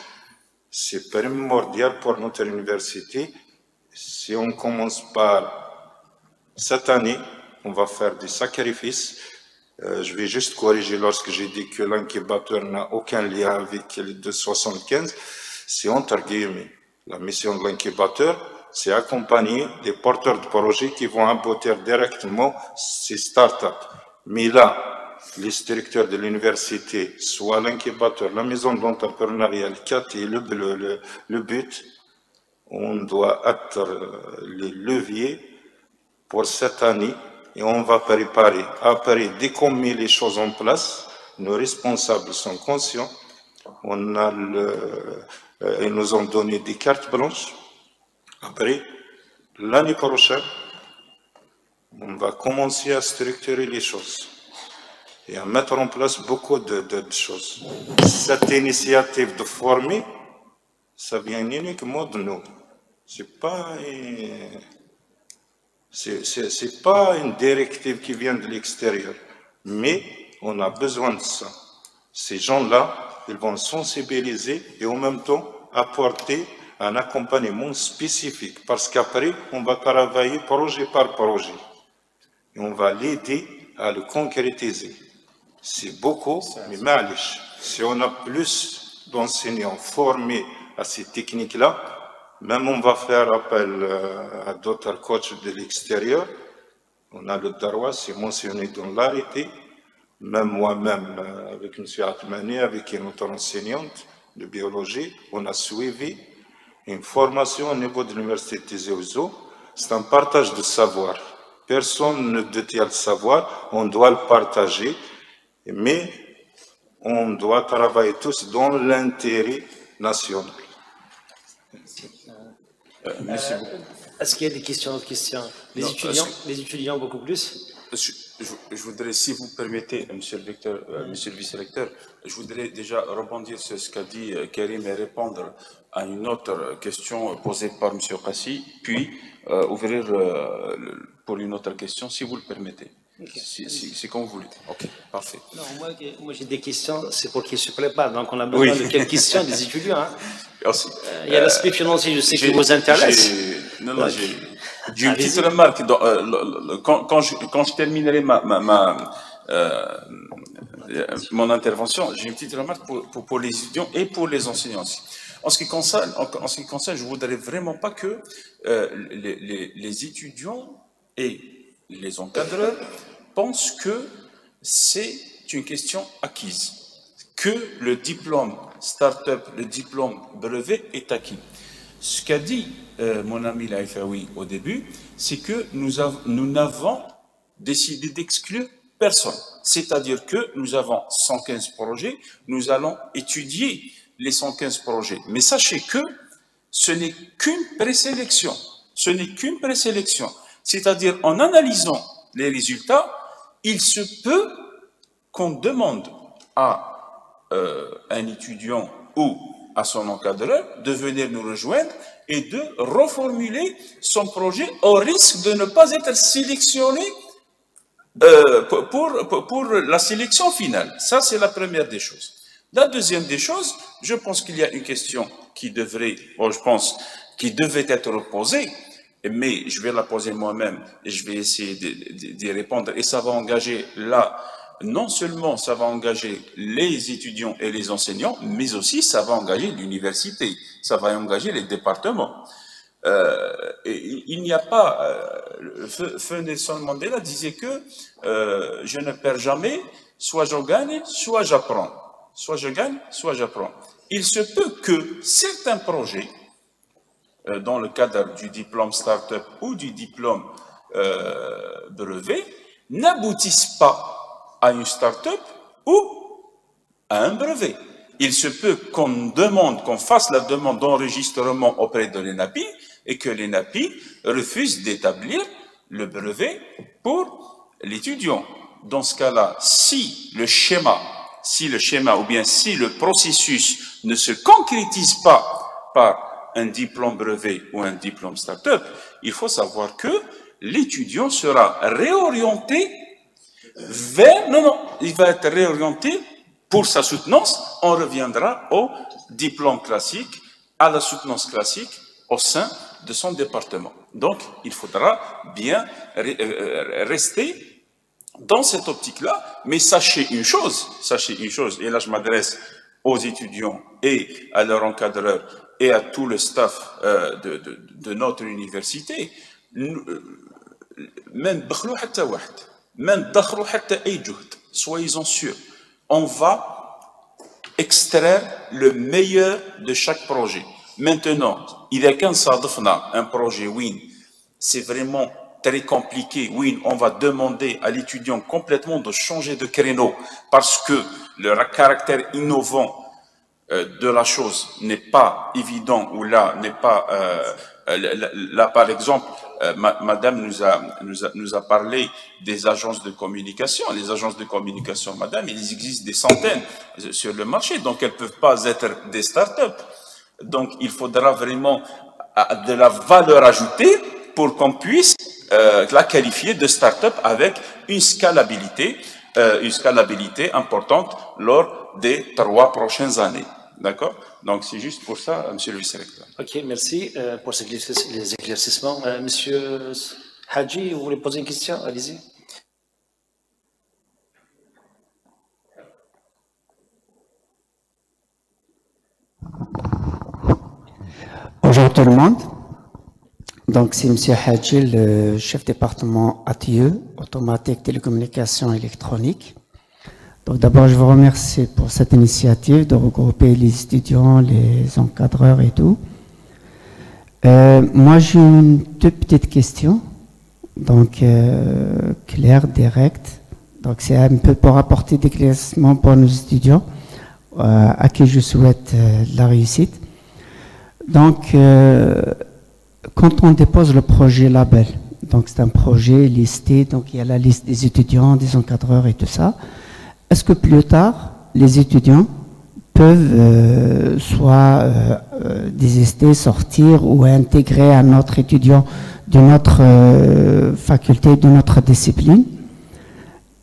S2: c'est primordial pour notre université. Si on commence par cette année, on va faire des sacrifices. Je vais juste corriger lorsque j'ai dit que l'incubateur n'a aucun lien avec les 275. C'est entre guillemets. La mission de l'incubateur, c'est accompagner des porteurs de projets qui vont aboutir directement ces startups. Mais là, les structures de l'université, soit l'incubateur, la maison d'entrepreneuriat, le CAT et le but, on doit être les leviers pour cette année et on va préparer. Après, dès qu'on met les choses en place, nos responsables sont conscients. Ils nous ont donné des cartes blanches. Après, l'année prochaine, on va commencer à structurer les choses et à mettre en place beaucoup de choses. Cette initiative de former, ça vient uniquement de nous. C'est pas une directive qui vient de l'extérieur, mais on a besoin de ça. Ces gens-là, ils vont sensibiliser et en même temps apporter un accompagnement spécifique, parce qu'après, on va travailler projet par projet. Et on va l'aider à le concrétiser. C'est beaucoup, mais malish. Si on a plus d'enseignants formés à ces techniques-là, même on va faire appel à d'autres coachs de l'extérieur. On a le Darwa, c'est mentionné dans l'arrêté. Même moi-même, avec M. Atmani, avec une autre enseignante de biologie, on a suivi une formation au niveau de l'université de Tizi Ouzou. C'est un partage de savoir. Personne ne détient le savoir, on doit le partager, mais on doit travailler tous dans l'intérêt national.
S1: Est-ce qu'il y a des questions, d'autres questions? Les étudiants beaucoup plus?
S4: Je voudrais, si vous permettez, monsieur le vice-recteur, je voudrais déjà rebondir sur ce qu'a dit Karim et répondre à une autre question posée par monsieur Kassi, puis ouvrir pour une autre question, si vous le permettez. Okay. C'est comme vous voulez. Ok, parfait.
S1: Non, moi j'ai des questions, c'est pour qu'ils se préparent. Donc on a besoin de quelques questions des étudiants. Hein. Il y a l'aspect financier, je sais qui vous intéresse.
S4: Non, j'ai une petite remarque. Quand je terminerai mon intervention, j'ai une petite remarque pour les étudiants et pour les enseignants aussi. En ce qui concerne, je voudrais vraiment pas que les étudiants et les encadreurs pensent que c'est une question acquise, que le diplôme start-up, le diplôme brevet est acquis. Ce qu'a dit mon ami Laïfaoui au début, c'est que nous n'avons décidé d'exclure personne. C'est-à-dire que nous avons 115 projets, nous allons étudier les 115 projets. Mais sachez que ce n'est qu'une présélection. Ce n'est qu'une présélection. C'est-à-dire, en analysant les résultats, il se peut qu'on demande à un étudiant ou à son encadreur de venir nous rejoindre et de reformuler son projet au risque de ne pas être sélectionné pour la sélection finale. Ça, c'est la première des choses. La deuxième des choses, je pense qu'il y a une question qui devait être posée, mais je vais la poser moi-même et je vais essayer d'y répondre. Et ça va engager non seulement ça va engager les étudiants et les enseignants, mais aussi ça va engager l'université, ça va engager les départements. Et il n'y a pas... Feu Nelson Mandela disait que je ne perds jamais soit je gagne, soit j'apprends. Soit je gagne, soit j'apprends. Il se peut que certains projets, dans le cadre du diplôme start-up ou du diplôme brevet, n'aboutissent pas à une start-up ou à un brevet. Il se peut qu'on fasse la demande d'enregistrement auprès de l'ENAPI et que l'ENAPI refuse d'établir le brevet pour l'étudiant. Dans ce cas-là, si le schéma ou bien si le processus ne se concrétise pas par un diplôme brevet ou un diplôme start-up, il faut savoir que l'étudiant sera réorienté il va être réorienté pour sa soutenance. On reviendra au diplôme classique, à la soutenance classique au sein de son département. Donc, il faudra bien rester dans cette optique-là, mais sachez une chose, et là je m'adresse aux étudiants et à leur encadreur et à tout le staff de notre université, soyez-en sûrs, on va extraire le meilleur de chaque projet. Maintenant, il y a qu'un un projet WIN, c'est vraiment très compliqué. Oui, on va demander à l'étudiant complètement de changer de créneau parce que le caractère innovant de la chose n'est pas évident ou là n'est pas là par exemple madame nous a parlé des agences de communication. Les agences de communication, madame, il existe des centaines sur le marché, donc elles ne peuvent pas être des start-up. Donc il faudra vraiment de la valeur ajoutée pour qu'on puisse la qualifier de start-up avec une scalabilité importante lors des 3 prochaines années. D'accord? Donc c'est juste pour ça, monsieur le vice-recteur.
S1: Ok, merci pour les éclaircissements. Monsieur Hadji, vous voulez poser une question? Allez-y.
S9: Bonjour tout le monde. Donc c'est monsieur Hadji, le chef département ATE, automatique télécommunications électroniques. Donc d'abord, je vous remercie pour cette initiative de regrouper les étudiants, les encadreurs et tout. Moi, j'ai une toute petite question, donc claire, directe. Donc c'est un peu pour apporter des éclaircissements pour nos étudiants, à qui je souhaite la réussite. Donc, quand on dépose le projet label, donc c'est un projet listé, donc il y a la liste des étudiants, des encadreurs et tout ça. Est-ce que plus tard, les étudiants peuvent soit désister, sortir ou intégrer un autre étudiant de notre faculté, de notre discipline?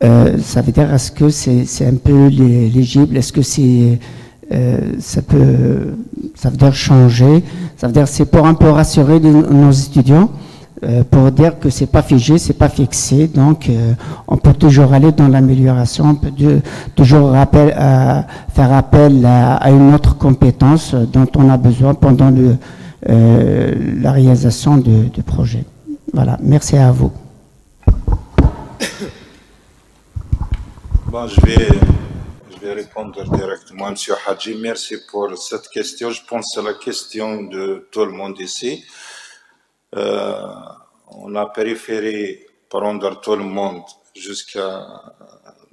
S9: Ça veut dire, est-ce que c'est un peu légible? Est-ce que ça veut dire changer? Ça veut dire c'est pour un peu rassurer nos étudiants, pour dire que c'est pas figé, c'est pas fixé, donc on peut toujours aller dans l'amélioration, on peut toujours faire appel à une autre compétence dont on a besoin pendant la réalisation du projet. Voilà, merci à vous.
S2: Bon, je vais répondre directement, monsieur Hadji. Merci pour cette question. Je pense que c'est la question de tout le monde ici. On a préféré prendre tout le monde jusqu'à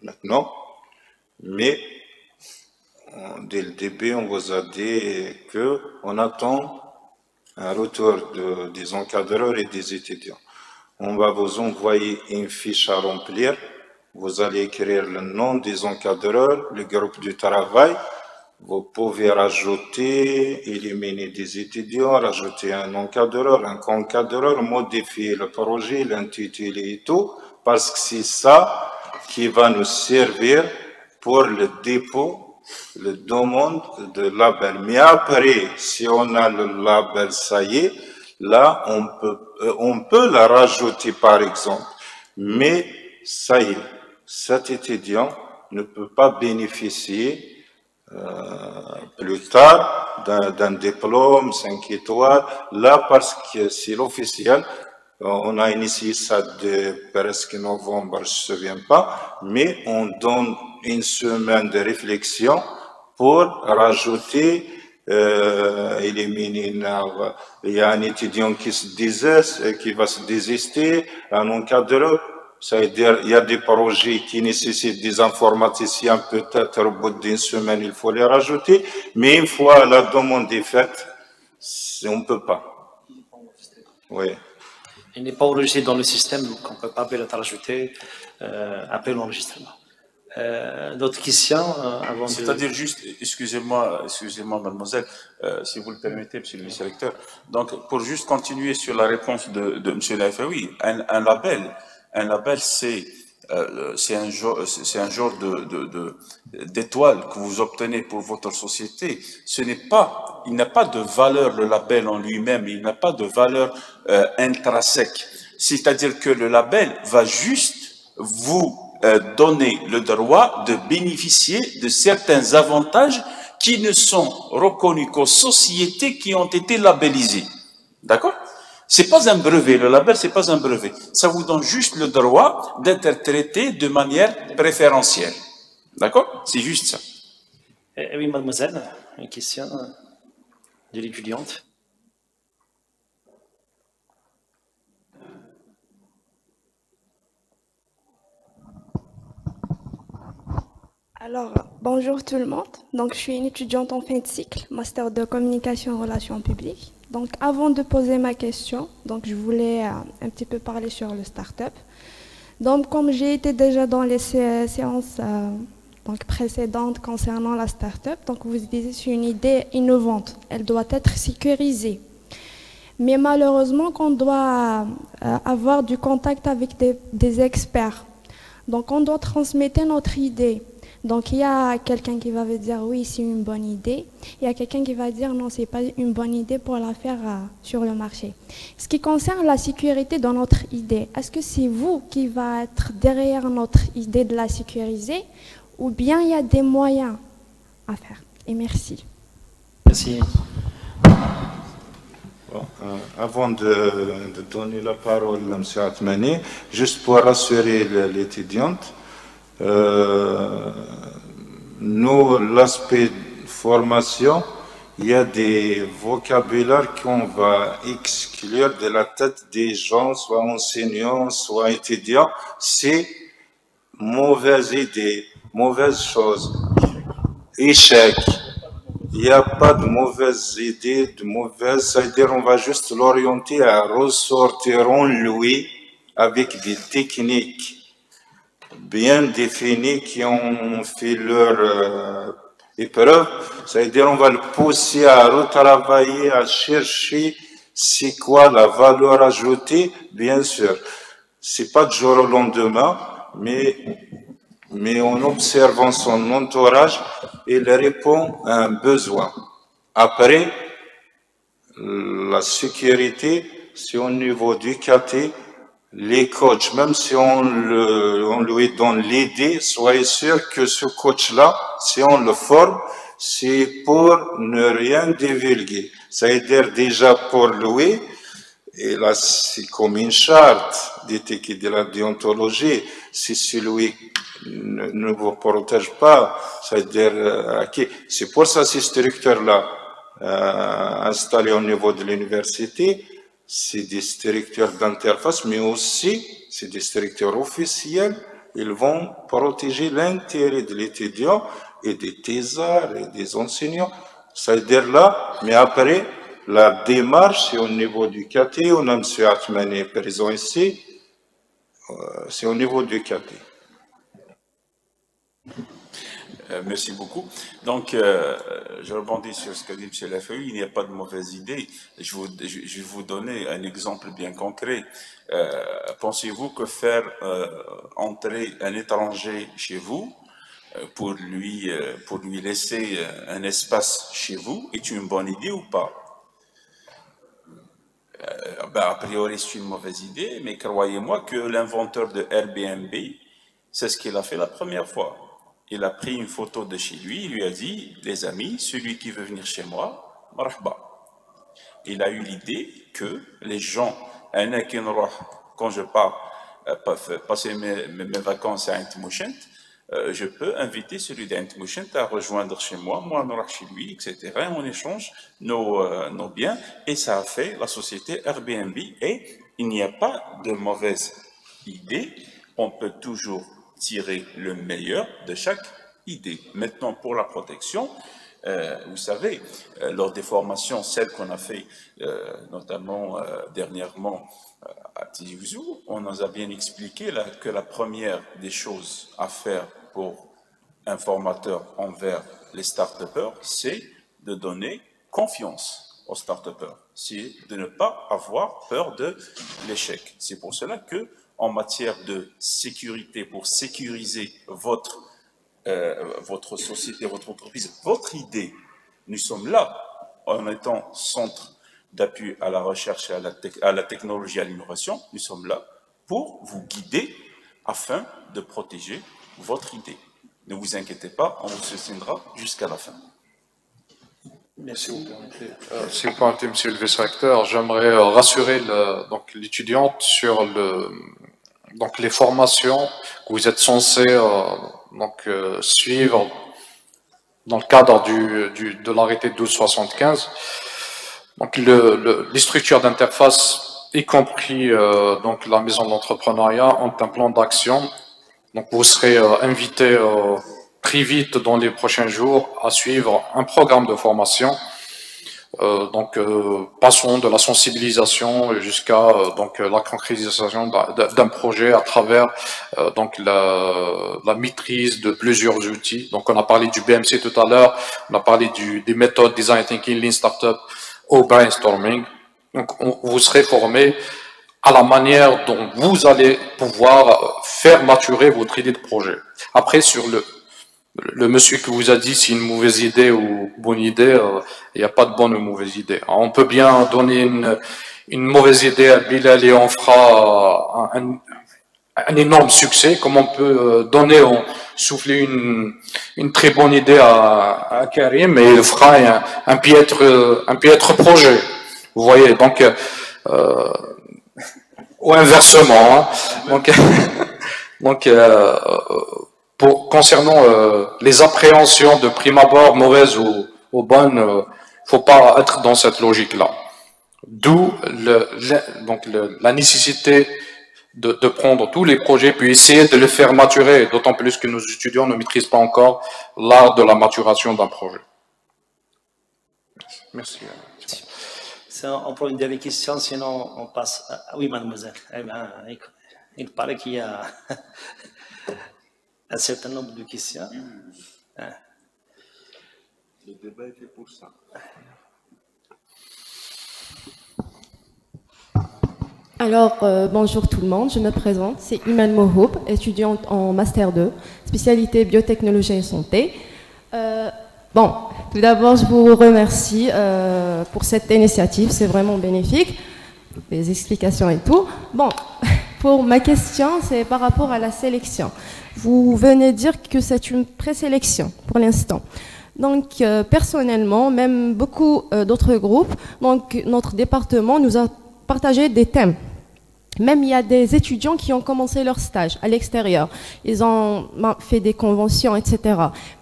S2: maintenant, mais dès le début, on vous a dit qu'on attend un retour des encadreurs et des étudiants. On va vous envoyer une fiche à remplir. Vous allez écrire le nom des encadreurs, le groupe du travail. Vous pouvez rajouter, éliminer des étudiants, rajouter un encadreur, un co-encadreur, modifier le projet, l'intitulé et tout, parce que c'est ça qui va nous servir pour le dépôt, le demande de label. Mais après, si on a le label, ça y est, là, on peut la rajouter par exemple. Mais ça y est, cet étudiant ne peut pas bénéficier plus tard d'un diplôme 5 étoiles, là parce que c'est l'officiel, On a initié ça de presque novembre, je ne me souviens pas, mais on donne une semaine de réflexion pour rajouter, éliminer. Il y a un étudiant qui se désiste, qui va se désister, un encadreur. Ça veut dire il y a des projets qui nécessitent des informaticiens, peut-être au bout d'une semaine, il faut les rajouter, mais une fois la demande est faite, on ne peut pas. Oui.
S1: Il n'est pas enregistré dans le système, donc on ne peut pas le rajouter après l'enregistrement. D'autres questions avant
S4: C'est-à-dire juste, excusez-moi, mademoiselle, si vous le permettez, monsieur le vice-recteur. Donc, pour juste continuer sur la réponse de monsieur l'AFAOui, un label, c'est un genre d'étoile que vous obtenez pour votre société. Il n'a pas de valeur, le label en lui-même, il n'a pas de valeur intrinsèque. C'est-à-dire que le label va juste vous donner le droit de bénéficier de certains avantages qui ne sont reconnus qu'aux sociétés qui ont été labellisées. D'accord? C'est pas un brevet, le label, c'est pas un brevet. Ça vous donne juste le droit d'être traité de manière préférentielle. D'accord? C'est juste ça.
S1: Oui, mademoiselle, une question de l'étudiante.
S10: Alors, bonjour tout le monde. Donc, je suis une étudiante en fin de cycle, master de communication et relations publiques. Donc, avant de poser ma question, donc je voulais un petit peu parler sur le start-up. Donc, comme j'ai été déjà dans les séances précédentes concernant la start-up, donc vous disiez c'est une idée innovante, elle doit être sécurisée. Mais malheureusement, qu'on doit avoir du contact avec des experts. Donc, on doit transmettre notre idée. Donc, il y a quelqu'un qui va dire oui, c'est une bonne idée. Il y a quelqu'un qui va dire non, c'est pas une bonne idée pour la faire sur le marché. Ce qui concerne la sécurité de notre idée, est-ce que c'est vous qui va être derrière notre idée de la sécuriser ou bien il y a des moyens à faire? Et merci.
S1: Merci.
S2: Bon, avant de donner la parole à M. Atmani, juste pour rassurer l'étudiante, nous, l'aspect formation, il y a des vocabulaires qu'on va exclure de la tête des gens, soit enseignants, soit étudiants. C'est mauvaise idée, mauvaise chose, échec. Il n'y a pas de mauvaise idée, de mauvaise, c'est-à-dire on va juste l'orienter à ressortir en lui avec des techniques bien définis qui ont fait leur épreuve, c'est-à-dire on va le pousser à retravailler, à chercher c'est quoi la valeur ajoutée, bien sûr. C'est pas du jour au lendemain, mais en observant son entourage, il répond à un besoin. Après, la sécurité, c'est au niveau du quartier. Les coachs, même si on lui donne l'idée, soyez sûr que ce coach-là, si on le forme, c'est pour ne rien divulguer. Ça veut dire déjà pour lui, et là c'est comme une charte d'éthique et de la déontologie, si celui ne vous protège pas, ça veut dire, c'est pour ça ces structures-là installées au niveau de l'université, c'est des structures d'interface, mais aussi c'est des structures officielles. Ils vont protéger l'intérêt de l'étudiant et des thésards et des enseignants. Ça veut dire là, mais après, la démarche, c'est au niveau du CATI, on a M. Atmani présent ici, c'est au niveau du CATI.
S4: Merci beaucoup. Donc, je rebondis sur ce que dit M. Lafeuille. Il n'y a pas de mauvaise idée. Je vais vous donner un exemple bien concret. Pensez-vous que faire entrer un étranger chez vous pour lui laisser un espace chez vous est une bonne idée ou pas? A priori, c'est une mauvaise idée, mais croyez-moi que l'inventeur de Airbnb, c'est ce qu'il a fait la première fois. Il a pris une photo de chez lui, il lui a dit, les amis, celui qui veut venir chez moi, marhaba. Il a eu l'idée que les gens quand je pars passer mes vacances à Intmouchent, je peux inviter celui d'Intmouchent à rejoindre chez moi, moi je chez lui, etc. On échange nos biens et ça a fait la société Airbnb et il n'y a pas de mauvaise idée, on peut toujours tirer le meilleur de chaque idée. Maintenant, pour la protection, vous savez, lors des formations, celles qu'on a fait notamment dernièrement à Tizi Ouzou, on nous a bien expliqué là, que la première des choses à faire pour un formateur envers les start-upers, c'est de donner confiance aux start-upers, c'est de ne pas avoir peur de l'échec. C'est pour cela que, en matière de sécurité, pour sécuriser votre société, votre entreprise, votre idée, nous sommes là en étant centre d'appui à la recherche et à la technologie et à l'innovation, nous sommes là pour vous guider afin de protéger votre idée. Ne vous inquiétez pas, on vous soutiendra jusqu'à la fin.
S7: Merci. Si vous permettez, monsieur le vice-recteur, j'aimerais rassurer l'étudiante sur les formations que vous êtes censé suivre dans le cadre de l'arrêté 1275. Donc les structures d'interface, y compris la maison d'entrepreneuriat, ont un plan d'action. Donc vous serez invité très vite dans les prochains jours à suivre un programme de formation. Passons de la sensibilisation jusqu'à la concrétisation d'un projet à travers la maîtrise de plusieurs outils. Donc on a parlé du BMC tout à l'heure, on a parlé des méthodes Design Thinking, Lean Startup au brainstorming. Donc vous serez formé à la manière dont vous allez pouvoir faire maturer votre idée de projet. Après, sur le monsieur qui vous a dit si une mauvaise idée ou bonne idée, il n'y a pas de bonne ou mauvaise idée. Alors, on peut bien donner une mauvaise idée à Bilal et on fera un énorme succès, comme on peut souffler une très bonne idée à Karim et il fera un piètre projet. Vous voyez, donc ou inversement. Hein. Concernant les appréhensions de prime abord, mauvaises ou bonnes, faut pas être dans cette logique-là. D'où la nécessité de prendre tous les projets puis essayer de les faire maturer, d'autant plus que nos étudiants ne maîtrisent pas encore l'art de la maturation d'un projet. Merci.
S1: On prend une dernière question, sinon on passe à... Oui, mademoiselle. Eh bien, il paraît qu'il y a un certain nombre de questions.
S2: Le débat était pour ça.
S11: Alors, bonjour tout le monde, je me présente, c'est Iman Mohoub, étudiante en Master 2, spécialité biotechnologie et santé. Tout d'abord, je vous remercie pour cette initiative, c'est vraiment bénéfique, les explications et tout. Pour ma question, c'est par rapport à la sélection. Vous venez de dire que c'est une présélection pour l'instant. Donc, personnellement, même beaucoup d'autres groupes, donc notre département nous a partagé des thèmes. Même il y a des étudiants qui ont commencé leur stage à l'extérieur. Ils ont fait des conventions, etc.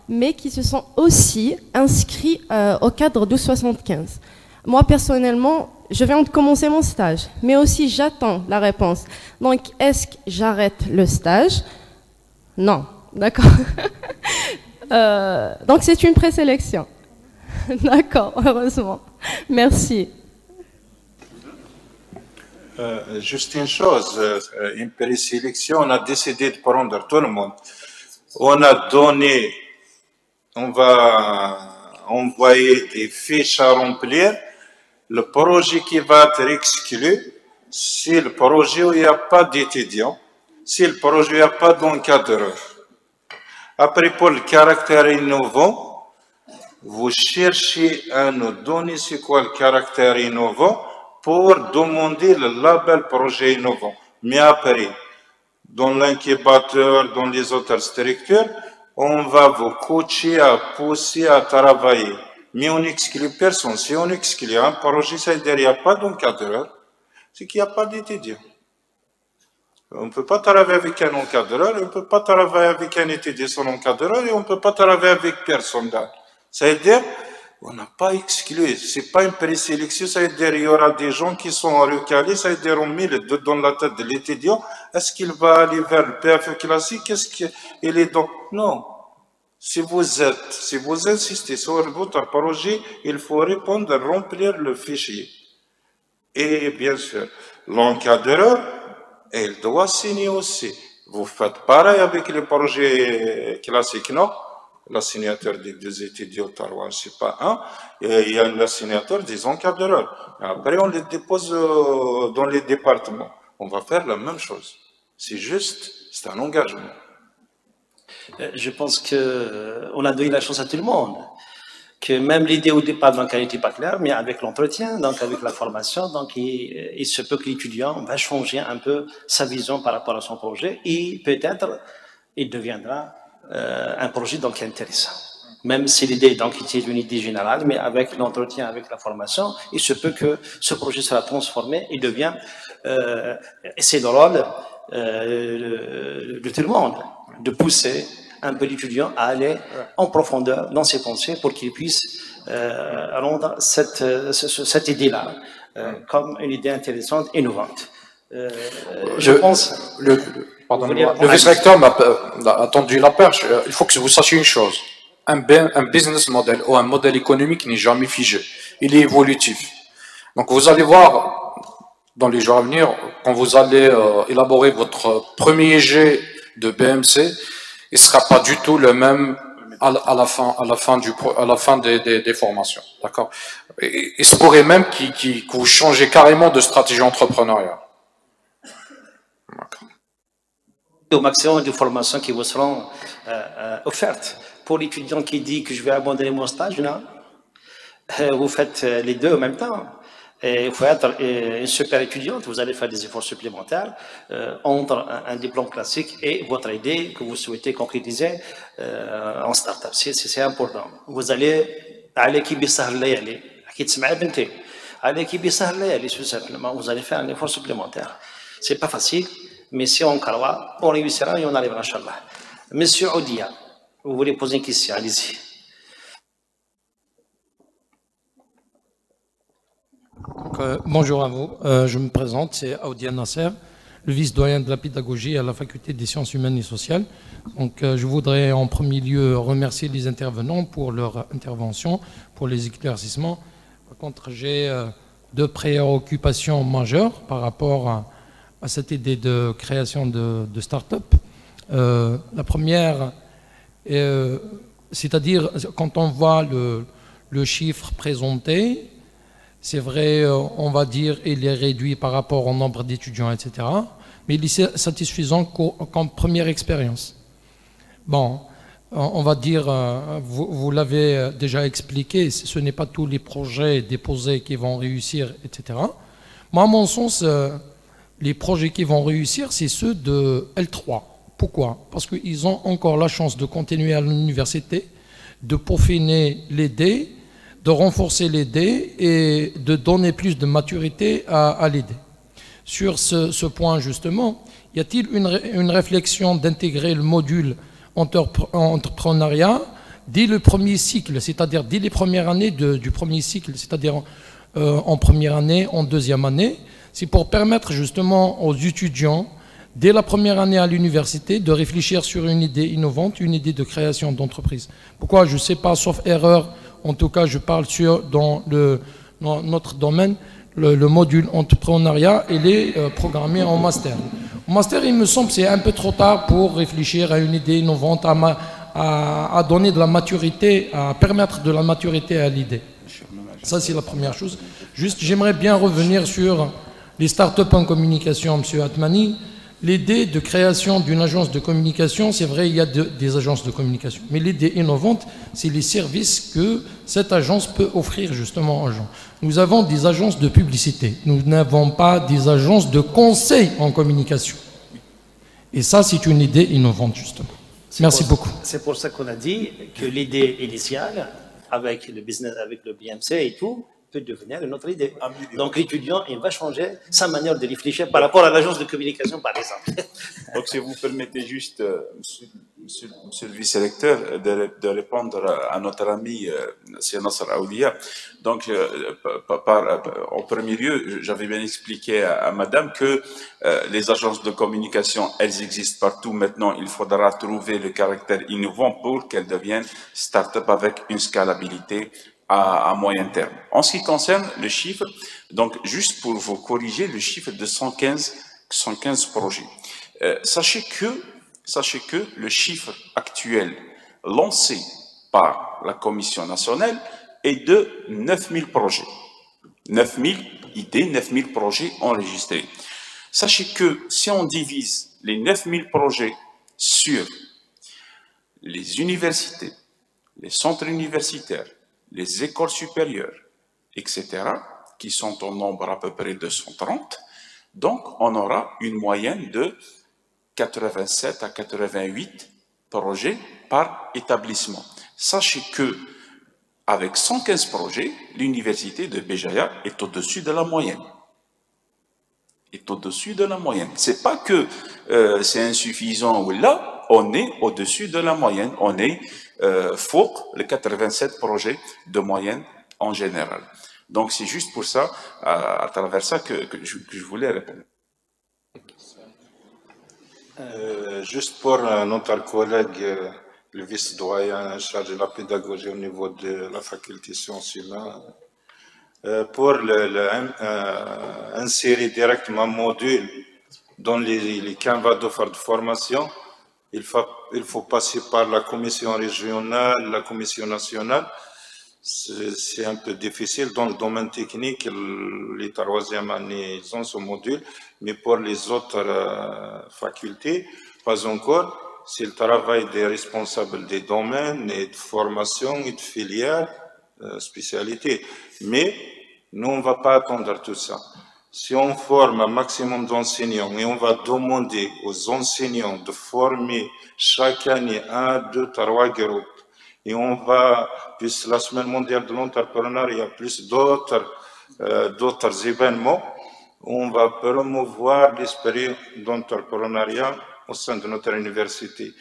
S11: Mais qui se sont aussi inscrits au cadre 1275. Moi, personnellement, je viens de commencer mon stage, mais aussi j'attends la réponse. Donc, est-ce que j'arrête le stage? Non, d'accord. Donc, c'est une présélection. D'accord, heureusement. Merci.
S2: Juste une chose, une présélection, on a décidé de prendre tout le monde. On va envoyer des fiches à remplir. Le projet qui va être exclu, c'est le projet où il n'y a pas d'étudiants, c'est le projet où il n'y a pas d'encadreur. Après, pour le caractère innovant, vous cherchez à nous donner c'est quoi le caractère innovant pour demander le label projet innovant. Mais après, dans l'incubateur, dans les autres structures, on va vous coacher à pousser à travailler. Mais on n'exclut personne. Si on exclut un projet, ça veut dire qu'il n'y a pas d'encadreur. c'est qu'il n'y a pas d'étudiants. On ne peut pas travailler avec un encadreur, on ne peut pas travailler avec un étudiant sans encadreur, et on ne peut pas travailler avec personne d'autre. Ça veut dire, on n'a pas exclu, c'est pas une présélection, ça veut dire il y aura des gens qui sont recalés, ça veut dire on met dans la tête de l'étudiant, est-ce qu'il va aller vers le PFE classique, est-ce qu'il est dans... Non. Si vous insistez sur votre projet, il faut répondre, remplir le fichier. Et bien sûr, l'encadreur, il doit signer aussi. Vous faites pareil avec les projets classiques, non? La signature des deux étudiants, c'est pas un, et il y a la signature des encadreurs. Après, on les dépose dans les départements. On va faire la même chose. C'est juste, c'est un engagement.
S1: Je pense qu'on a donné la chance à tout le monde. Que même l'idée au départ, donc, elle n'était pas claire, mais avec l'entretien, donc avec la formation, donc il se peut que l'étudiant va changer un peu sa vision par rapport à son projet et peut-être il deviendra un projet donc intéressant. Même si l'idée donc était une idée générale, mais avec l'entretien, avec la formation, il se peut que ce projet sera transformé et devient, et c'est le rôle de tout le monde, de pousser un peu l'étudiant à aller en profondeur dans ses pensées pour qu'il puisse rendre cette idée-là comme une idée intéressante, innovante. Je pense...
S7: Le vice-recteur m'a attendu la perche. Il faut que vous sachiez une chose. Un business model ou un modèle économique n'est jamais figé. Il est évolutif. Donc vous allez voir dans les jours à venir, quand vous allez élaborer votre premier jet de BMC, il ne sera pas du tout le même à la fin des formations. D'accord? Et il se pourrait même que vous changez carrément de stratégie entrepreneuriale.
S1: Au maximum de formations qui vous seront offertes. Pour l'étudiant qui dit que je vais abandonner mon stage, non. Vous faites les deux en même temps. Et il faut être une super étudiante, vous allez faire des efforts supplémentaires entre un diplôme classique et votre idée que vous souhaitez concrétiser en start-up. C'est important. Vous allez à l'équipe tout simplement, vous allez faire un effort supplémentaire. C'est pas facile, mais si on croit, on réussira et on arrivera, Inch'Allah. Monsieur Oudia, vous voulez poser une question, allez-y.
S12: Bonjour à vous, je me présente, c'est Oudia Nasser, le vice-doyen de la pédagogie à la faculté des sciences humaines et sociales. Donc, je voudrais en premier lieu remercier les intervenants pour leur intervention, pour les éclaircissements. Par contre, j'ai deux préoccupations majeures par rapport à cette idée de création de start-up. La première, c'est-à-dire quand on voit le chiffre présenté, c'est vrai, on va dire, il est réduit par rapport au nombre d'étudiants, etc. Mais il est satisfaisant comme première expérience. Bon, on va dire, vous l'avez déjà expliqué, ce n'est pas tous les projets déposés qui vont réussir, etc. Moi, à mon sens, les projets qui vont réussir, c'est ceux de L3. Pourquoi? Parce qu'ils ont encore la chance de continuer à l'université, de peaufiner les dés, de renforcer les dés et de donner plus de maturité à l'idée. Sur ce point, justement, y a-t-il une réflexion d'intégrer le module entrepreneuriat dès le premier cycle, c'est-à-dire dès les premières années du premier cycle, c'est-à-dire en première année, en deuxième année? C'est pour permettre justement aux étudiants, dès la première année à l'université, de réfléchir sur une idée innovante, une idée de création d'entreprise. Pourquoi? Je ne sais pas, sauf erreur, en tout cas je parle dans notre domaine, le module entrepreneuriat, il est programmé en master. Au master, il me semble que c'est un peu trop tard pour réfléchir à une idée innovante, à donner de la maturité, à permettre de la maturité à l'idée. Ça, c'est la première chose. Juste, j'aimerais bien revenir sur les startups en communication, M. Atmani. L'idée de création d'une agence de communication, c'est vrai, il y a des agences de communication. Mais l'idée innovante, c'est les services que cette agence peut offrir justement aux gens. Nous avons des agences de publicité. Nous n'avons pas des agences de conseil en communication. Et ça, c'est une idée innovante, justement. Merci beaucoup.
S1: C'est pour ça qu'on a dit que l'idée initiale, avec le business, avec le BMC et tout, peut devenir une autre idée. Donc l'étudiant, il va changer sa manière de réfléchir par rapport à l'agence de communication, par exemple.
S4: Donc si vous permettez juste, monsieur le vice-recteur, de répondre à notre ami Sir Nasser Aoulia. Donc, en premier lieu, j'avais bien expliqué à madame que les agences de communication, elles existent partout. Maintenant, il faudra trouver le caractère innovant pour qu'elles deviennent start-up avec une scalabilité à moyen terme. En ce qui concerne le chiffre, donc juste pour vous corriger, le chiffre de 115 projets. Sachez que le chiffre actuel lancé par la Commission nationale est de 9000 projets. 9000 idées, 9000 projets enregistrés. Sachez que si on divise les 9000 projets sur les universités, les centres universitaires, les écoles supérieures, etc., qui sont au nombre à peu près de 130, donc on aura une moyenne de 87 à 88 projets par établissement. Sachez que avec 115 projets, l'université de Béjaïa est au-dessus de la moyenne. Est au-dessus de la moyenne. C'est pas que c'est insuffisant ou là, on est au-dessus de la moyenne. On est fort les 87 projets de moyenne en général. Donc c'est juste pour ça, à travers ça que je voulais répondre.
S2: Juste pour notre collègue, le vice-doyen chargé de la pédagogie au niveau de la faculté sciences humaines, pour insérer directement un module dans les canevas d'offres de formation, il faut passer par la commission régionale, la commission nationale. C'est un peu difficile dans le domaine technique, les troisième années, ils ont ce module, mais pour les autres facultés, pas encore. C'est le travail des responsables des domaines et de formation et de filières, spécialités. Mais nous, on ne va pas attendre tout ça. Si on forme un maximum d'enseignants et on va demander aux enseignants de former chaque année 1, 2, 3 groupes, et on va, puisque la Semaine mondiale de l'entrepreneuriat, plus d'autres événements, on va promouvoir l'esprit d'entrepreneuriat au sein de notre université.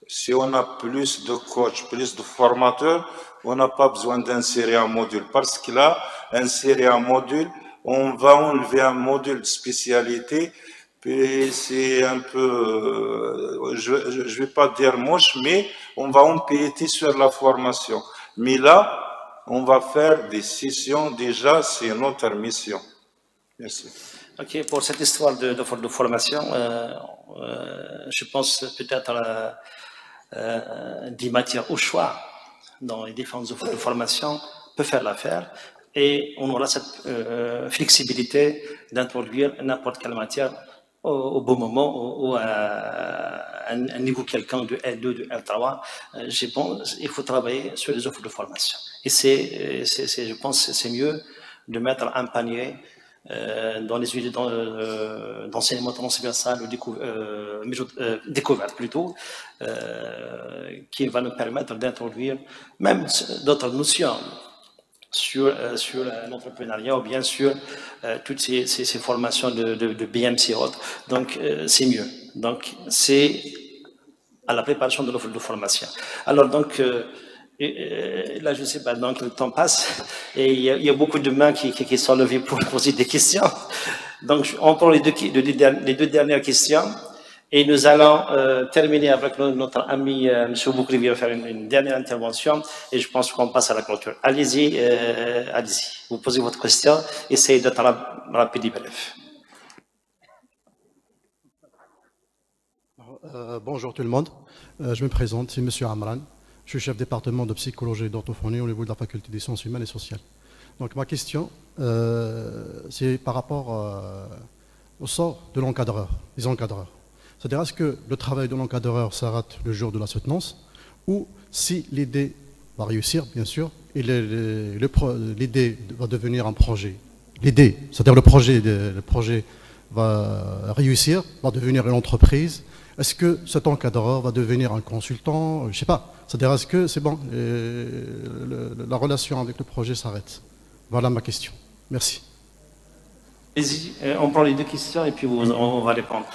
S2: Si on a plus de coachs, plus de formateurs, on n'a pas besoin d'insérer un module. Parce que là, insérer un module, on va enlever un module de spécialité, puis c'est un peu, je ne vais pas dire moche, mais on va empiéter sur la formation. Mais là, on va faire des sessions, déjà, c'est notre mission. Merci.
S1: Ok, pour cette histoire de formation, je pense peut-être des matières au choix dans les différentes offres de formation peut faire l'affaire et on aura cette flexibilité d'introduire n'importe quelle matière au bon moment ou à un niveau quelconque de L2, de L3. Je pense qu'il faut travailler sur les offres de formation. Et je pense que c'est mieux de mettre un panier dans les unités d'enseignement transversal ou découverte plutôt, qui va nous permettre d'introduire même d'autres notions sur l'entrepreneuriat ou bien sur toutes ces formations de BMC et autres. Donc c'est mieux. Donc c'est à la préparation de l'offre de formation. Alors donc et là, je ne sais pas, donc le temps passe et il y a beaucoup de mains qui sont levées pour poser des questions. Donc, on prend les deux dernières questions et nous allons terminer avec notre ami M. Boukri qui va faire une dernière intervention et je pense qu'on passe à la clôture. Allez-y, allez-y. Vous posez votre question, essayez d'être rapide et bref.
S13: Bonjour tout le monde, je me présente, c'est M. Amran. Je suis chef département de psychologie et d'orthophonie au niveau de la faculté des sciences humaines et sociales. Donc ma question, c'est par rapport au sort de l'encadreur, des encadreurs. C'est-à-dire, est-ce que le travail de l'encadreur s'arrête le jour de la soutenance ou si l'idée va réussir, bien sûr, et l'idée va devenir un projet. L'idée, c'est-à-dire le projet va réussir, va devenir une entreprise. Est-ce que cet encadreur va devenir un consultant? Je ne sais pas. C'est-à-dire, est-ce que c'est bon, la relation avec le projet s'arrête? Voilà ma question. Merci.
S1: Allez-y, on prend les deux questions et puis on va répondre.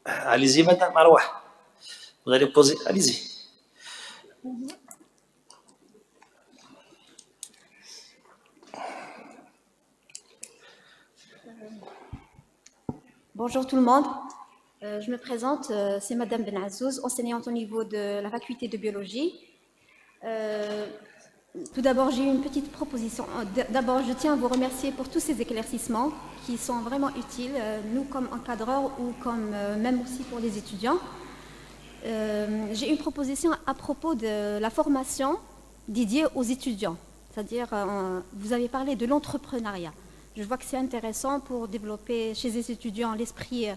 S1: Allez-y, Madame Maroua. Vous allez poser. Allez-y.
S14: Bonjour tout le monde. Je me présente, c'est Madame Ben Azouz, enseignante au niveau de la faculté de biologie. Tout d'abord, j'ai une petite proposition. D'abord, je tiens à vous remercier pour tous ces éclaircissements qui sont vraiment utiles, nous comme encadreurs ou comme même aussi pour les étudiants. J'ai une proposition à propos de la formation dédiée aux étudiants. C'est-à-dire, vous avez parlé de l'entrepreneuriat. Je vois que c'est intéressant pour développer chez les étudiants l'esprit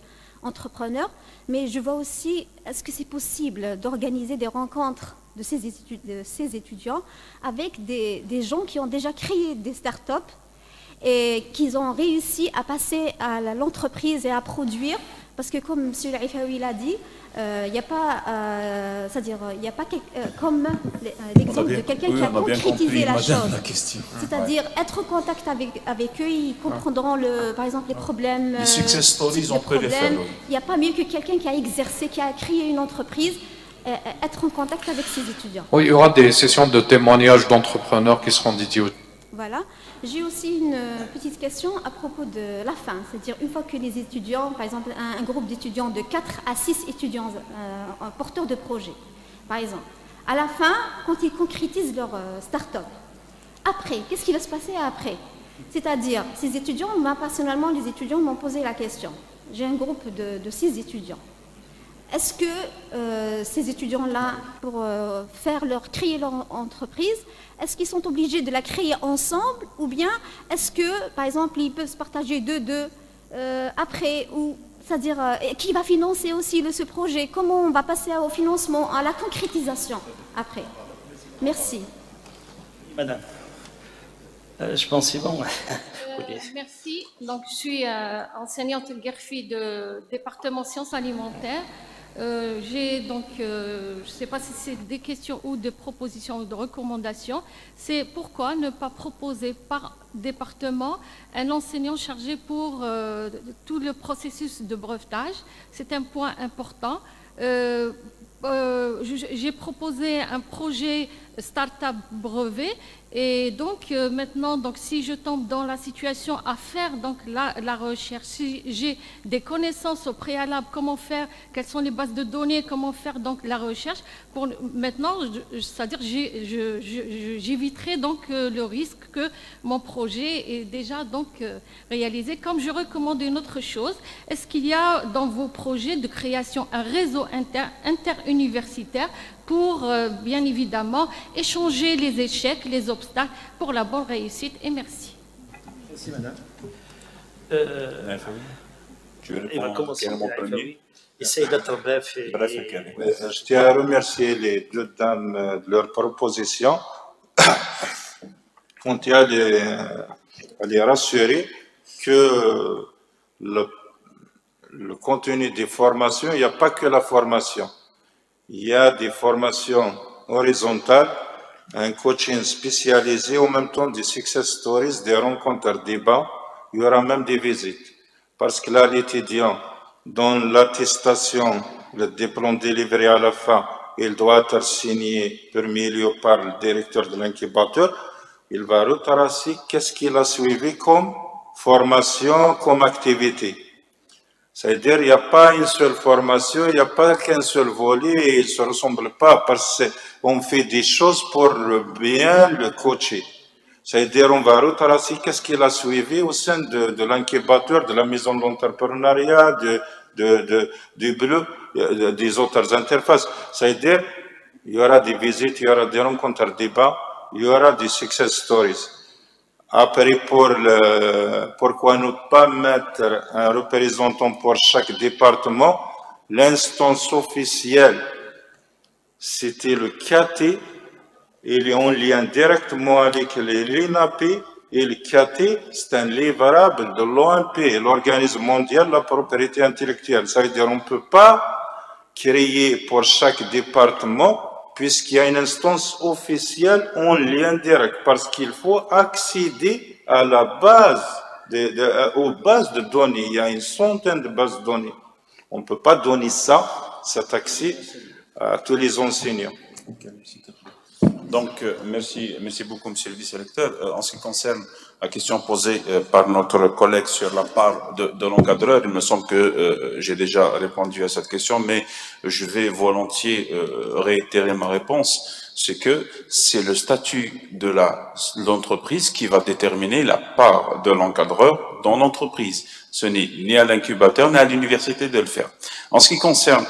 S14: entrepreneur, mais je vois aussi, est-ce que c'est possible d'organiser des rencontres de ces étudiants avec des gens qui ont déjà créé des startups et qui ont réussi à passer à l'entreprise et à produire, parce que comme M. Al-Ifawi l'a dit, il n'y a pas, c'est-à-dire, il n'y a pas comme l'exemple de quelqu'un qui a concrétisé la chose. C'est-à-dire être en contact avec eux, ils comprendront par exemple les problèmes.
S4: Les success stories, on peut les faire.
S14: Il n'y a pas mieux que quelqu'un qui a exercé, qui a créé une entreprise, être en contact avec ses étudiants.
S7: Oui, il y aura des sessions de témoignages d'entrepreneurs qui seront dédiées aux...
S14: Voilà. J'ai aussi une petite question à propos de la fin, c'est-à-dire une fois que les étudiants, par exemple un groupe d'étudiants de 4 à 6 étudiants porteurs de projets, par exemple, à la fin, quand ils concrétisent leur start-up, après, qu'est-ce qui va se passer après? C'est-à-dire, ces étudiants, moi personnellement, les étudiants m'ont posé la question. J'ai un groupe de 6 étudiants. Est-ce que ces étudiants-là, pour créer leur entreprise, est-ce qu'ils sont obligés de la créer ensemble ou bien est-ce que, par exemple, ils peuvent se partager deux après ou c'est-à-dire qui va financer aussi ce projet? Comment on va passer au financement, à la concrétisation après? Merci.
S1: Madame, je pense que c'est bon.
S15: Merci. Donc, je suis enseignante Gerfi de département sciences alimentaires. J'ai donc, je ne sais pas si c'est des questions ou des propositions ou de recommandations, c'est pourquoi ne pas proposer par département un enseignant chargé pour tout le processus de brevetage. C'est un point important. J'ai proposé un projet start-up brevet et donc maintenant, donc, si je tombe dans la situation à faire donc, la recherche, si j'ai des connaissances au préalable, comment faire, quelles sont les bases de données, comment faire donc, la recherche, pour, maintenant, c'est-à-dire j'éviterai donc le risque que mon projet est déjà donc, réalisé. Comme je recommande une autre chose, est-ce qu'il y a dans vos projets de création un réseau interuniversitaire pour, bien évidemment, échanger les échecs, les obstacles pour la bonne réussite. Et merci.
S1: Merci, madame.
S2: Tu veux
S1: Il va commencer en premier. Essayez d'être bref.
S2: Je tiens à remercier les deux dames de leur proposition. On tient à les rassurer que le contenu des formations, il n'y a pas que la formation. Il y a des formations horizontales, un coaching spécialisé, en même temps des success stories, des rencontres, des débats. Il y aura même des visites. Parce que là, l'étudiant, dans l'attestation, le diplôme délivré à la fin, il doit être signé par milieu par le directeur de l'incubateur. Il va retracer qu'est-ce qu'il a suivi comme formation, comme activité. C'est-à-dire, il n'y a pas une seule formation, il n'y a pas qu'un seul volet et ils ne se ressemblent pas parce qu'on fait des choses pour bien le coacher. C'est-à-dire, on va retracer qu'est-ce qu'il a suivi au sein de l'incubateur, de la maison d'entrepreneuriat, du bleu, des autres interfaces. C'est-à-dire, il y aura des visites, il y aura des rencontres, débats, il y aura des success stories. Après, pourquoi ne pas mettre un représentant pour chaque département? L'instance officielle, c'était le CAT, il est en lien directement avec l'INAP, et le CAT, c'est un livrable de l'OMP, l'Organisme mondial de la propriété intellectuelle. Ça veut dire qu'on ne peut pas créer pour chaque département puisqu'il y a une instance officielle en lien direct, parce qu'il faut accéder à la base, aux bases de données. Il y a une centaine de bases de données. On ne peut pas donner cet accès à tous les enseignants.
S4: Donc, merci beaucoup, Monsieur le vice-recteur. En ce qui concerne la question posée par notre collègue sur la part de l'encadreur, il me semble que j'ai déjà répondu à cette question, mais je vais volontiers réitérer ma réponse. C'est que c'est le statut de l'entreprise qui va déterminer la part de l'encadreur dans l'entreprise. Ce n'est ni à l'incubateur ni à l'université de le faire. En ce qui concerne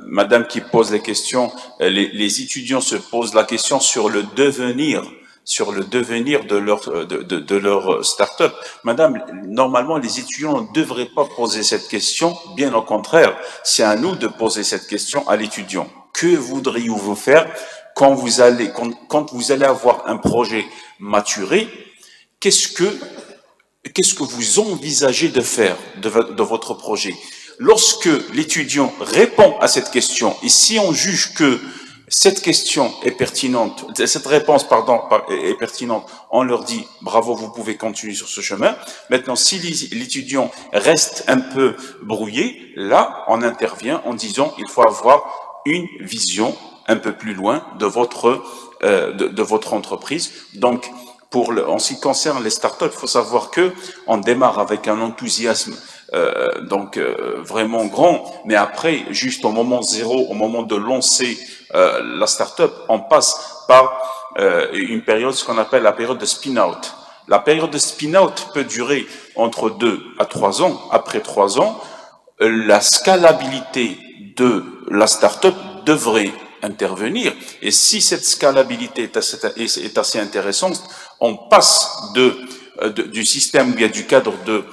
S4: Madame qui pose les questions, les étudiants se posent la question sur le devenir de leur start-up. Madame, normalement, les étudiants ne devraient pas poser cette question, bien au contraire, c'est à nous de poser cette question à l'étudiant. Que voudriez-vous faire quand vous allez avoir un projet maturé? Qu'est-ce que vous envisagez de faire de votre projet? Lorsque l'étudiant répond à cette question, et si on juge que cette question est pertinente, cette réponse, pardon, est pertinente, on leur dit bravo, vous pouvez continuer sur ce chemin. Maintenant, si l'étudiant reste un peu brouillé, là, on intervient en disant il faut avoir une vision un peu plus loin de votre entreprise. Donc, en ce qui concerne les startups, il faut savoir que on démarre avec un enthousiasme vraiment grand, mais après, juste au moment zéro, au moment de lancer la start-up, on passe par une période, ce qu'on appelle la période de spin-out. La période de spin-out peut durer entre 2 à 3 ans. Après 3 ans, la scalabilité de la start-up devrait intervenir. Et si cette scalabilité est assez intéressante, on passe du système ou bien du cadre de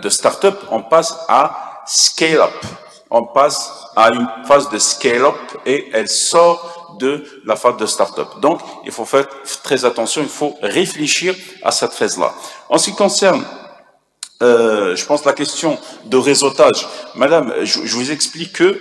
S4: start-up, on passe à scale-up. On passe à une phase de scale-up et elle sort de la phase de start-up. Donc, il faut faire très attention, il faut réfléchir à cette phase-là. En ce qui concerne, je pense, la question de réseautage, Madame, je vous explique que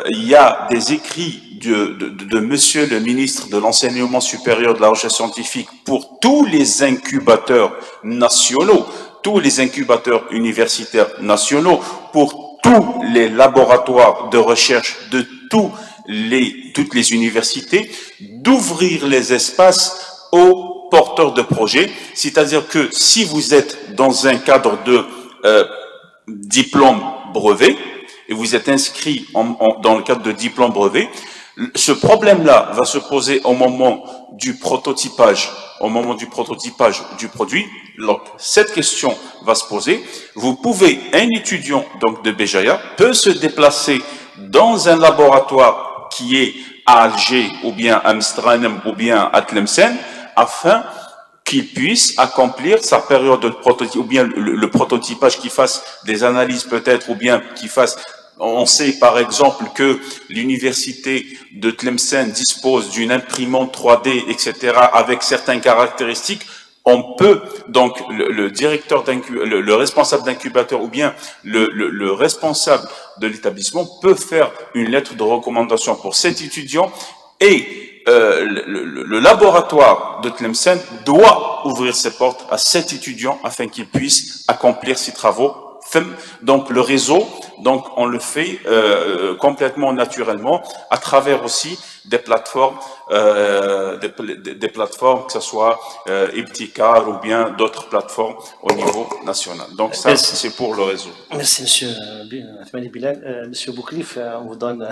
S4: il y a des écrits de Monsieur le ministre de l'Enseignement supérieur de la Recherche scientifique pour tous les incubateurs nationaux, tous les incubateurs universitaires nationaux, pour tous les laboratoires de recherche de toutes les universités, d'ouvrir les espaces aux porteurs de projets. C'est-à-dire que si vous êtes dans un cadre de diplôme brevet, et vous êtes inscrit dans le cadre de diplôme brevet, ce problème-là va se poser au moment du prototypage, du produit. Donc, cette question va se poser. Un étudiant donc de Béjaïa peut se déplacer dans un laboratoire qui est à Alger, ou bien à Amsterdam, ou bien à Tlemcen, afin qu'il puisse accomplir sa période de prototype, ou bien le prototypage, qu'il fasse des analyses peut-être, ou bien qu'il fasse... On sait par exemple que l'université de Tlemcen dispose d'une imprimante 3D, etc., avec certaines caractéristiques. On peut, donc, le responsable d'incubateur ou bien le responsable de l'établissement peut faire une lettre de recommandation pour cet étudiant et le laboratoire de Tlemcen doit ouvrir ses portes à cet étudiant afin qu'il puisse accomplir ses travaux. Donc le réseau, donc on le fait complètement naturellement à travers aussi des plateformes, des plateformes que ce soit Iptikar ou bien d'autres plateformes au niveau national. Donc ça, c'est pour le réseau.
S1: Merci Monsieur Bilal. Monsieur Boukrif, on vous donne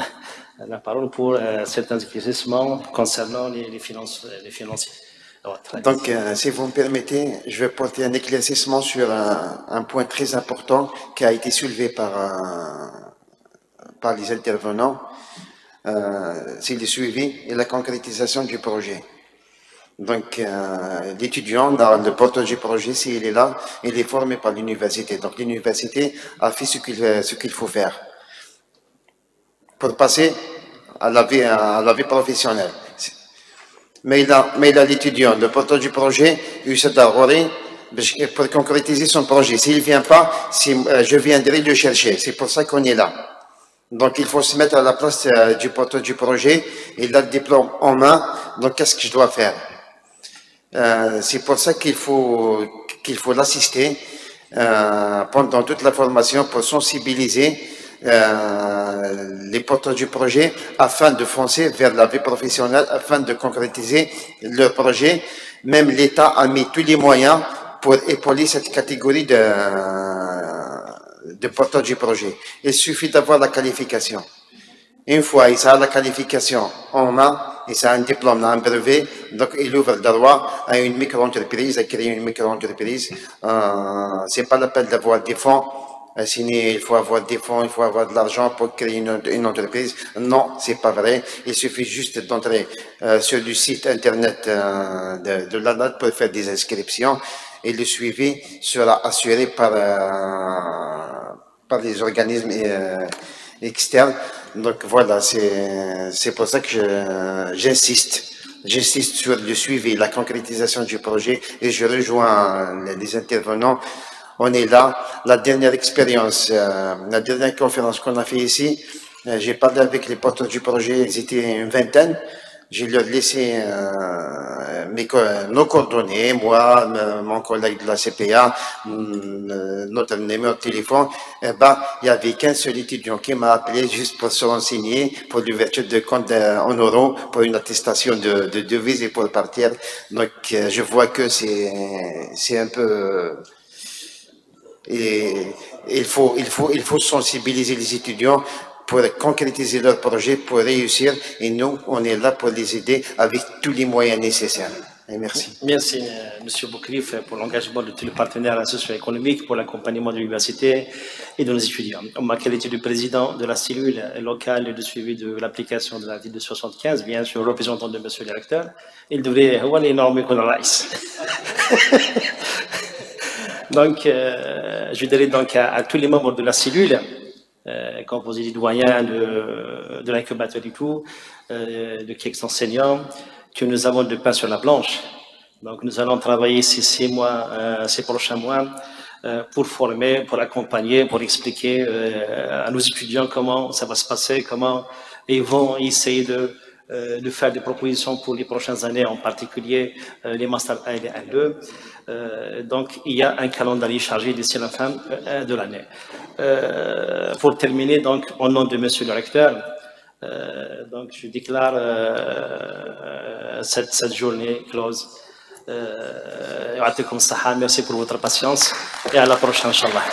S1: la parole pour certains éclaircissements concernant les financiers.
S3: Donc, si vous me permettez, je vais porter un éclaircissement sur un point très important qui a été soulevé par les intervenants. C'est le suivi et la concrétisation du projet. Donc, l'étudiant, dans le porteur du projet, s'il est là, il est formé par l'université. Donc, l'université a fait ce qu'il faut faire pour passer à la vie professionnelle. Mais il a l'étudiant, le porteur du projet, pour concrétiser son projet. S'il ne vient pas, je viendrai le chercher. C'est pour ça qu'on est là. Donc, il faut se mettre à la place du porteur du projet. Il a le diplôme en main. Donc, qu'est-ce que je dois faire? C'est pour ça qu'il faut l'assister pendant toute la formation pour sensibiliser les porteurs du projet afin de foncer vers la vie professionnelle, afin de concrétiser leur projet. Même l'État a mis tous les moyens pour épauler cette catégorie de porteurs du projet. Il suffit d'avoir la qualification. Une fois il a la qualification, il a un diplôme, un brevet, donc il ouvre le droit à une micro-entreprise, à créer une micro-entreprise. C'est pas la peine d'avoir des fonds. Il faut avoir des fonds, il faut avoir de l'argent pour créer une entreprise. Non, c'est pas vrai. Il suffit juste d'entrer sur le site internet de l'ANAT pour faire des inscriptions et le suivi sera assuré par les organismes externes. Donc voilà, c'est pour ça que j'insiste. J'insiste sur le suivi, la concrétisation du projet et je rejoins les intervenants. On est là. La dernière expérience, la dernière conférence qu'on a fait ici, j'ai parlé avec les porteurs du projet, ils étaient une vingtaine. Je leur ai laissé nos coordonnées, moi, mon collègue de la CPA, notre numéro de téléphone. Eh ben, il y avait qu'un seul étudiant qui m'a appelé juste pour se renseigner pour l'ouverture de compte en euros, pour une attestation de devise et pour partir. Donc, je vois que c'est un peu... Et il faut sensibiliser les étudiants pour concrétiser leur projet, pour réussir. Et nous, on est là pour les aider avec tous les moyens nécessaires. Et merci.
S1: Merci, M. Boukrif, pour l'engagement de tous les partenaires socio-économiques, pour l'accompagnement de l'université et de nos étudiants. En ma qualité de président de la cellule locale de suivi de l'application de l'article 75, bien sûr, représentant de M. le directeur, il devrait avoir l'énorme connaissance. Donc, je dirais donc à tous les membres de la cellule, composée des doyens, de l'incubateur et tout, de quelques enseignants, que nous avons de pain sur la planche. Donc, nous allons travailler ces prochains mois, pour former, pour accompagner, pour expliquer à nos étudiants comment ça va se passer, comment ils vont essayer de faire des propositions pour les prochaines années, en particulier les Master 1 et les 1-2. Donc, il y a un calendrier chargé d'ici la fin de l'année. Pour terminer, donc, au nom de Monsieur le recteur, donc, je déclare cette journée close. Merci pour votre patience et à la prochaine, Inch'Allah.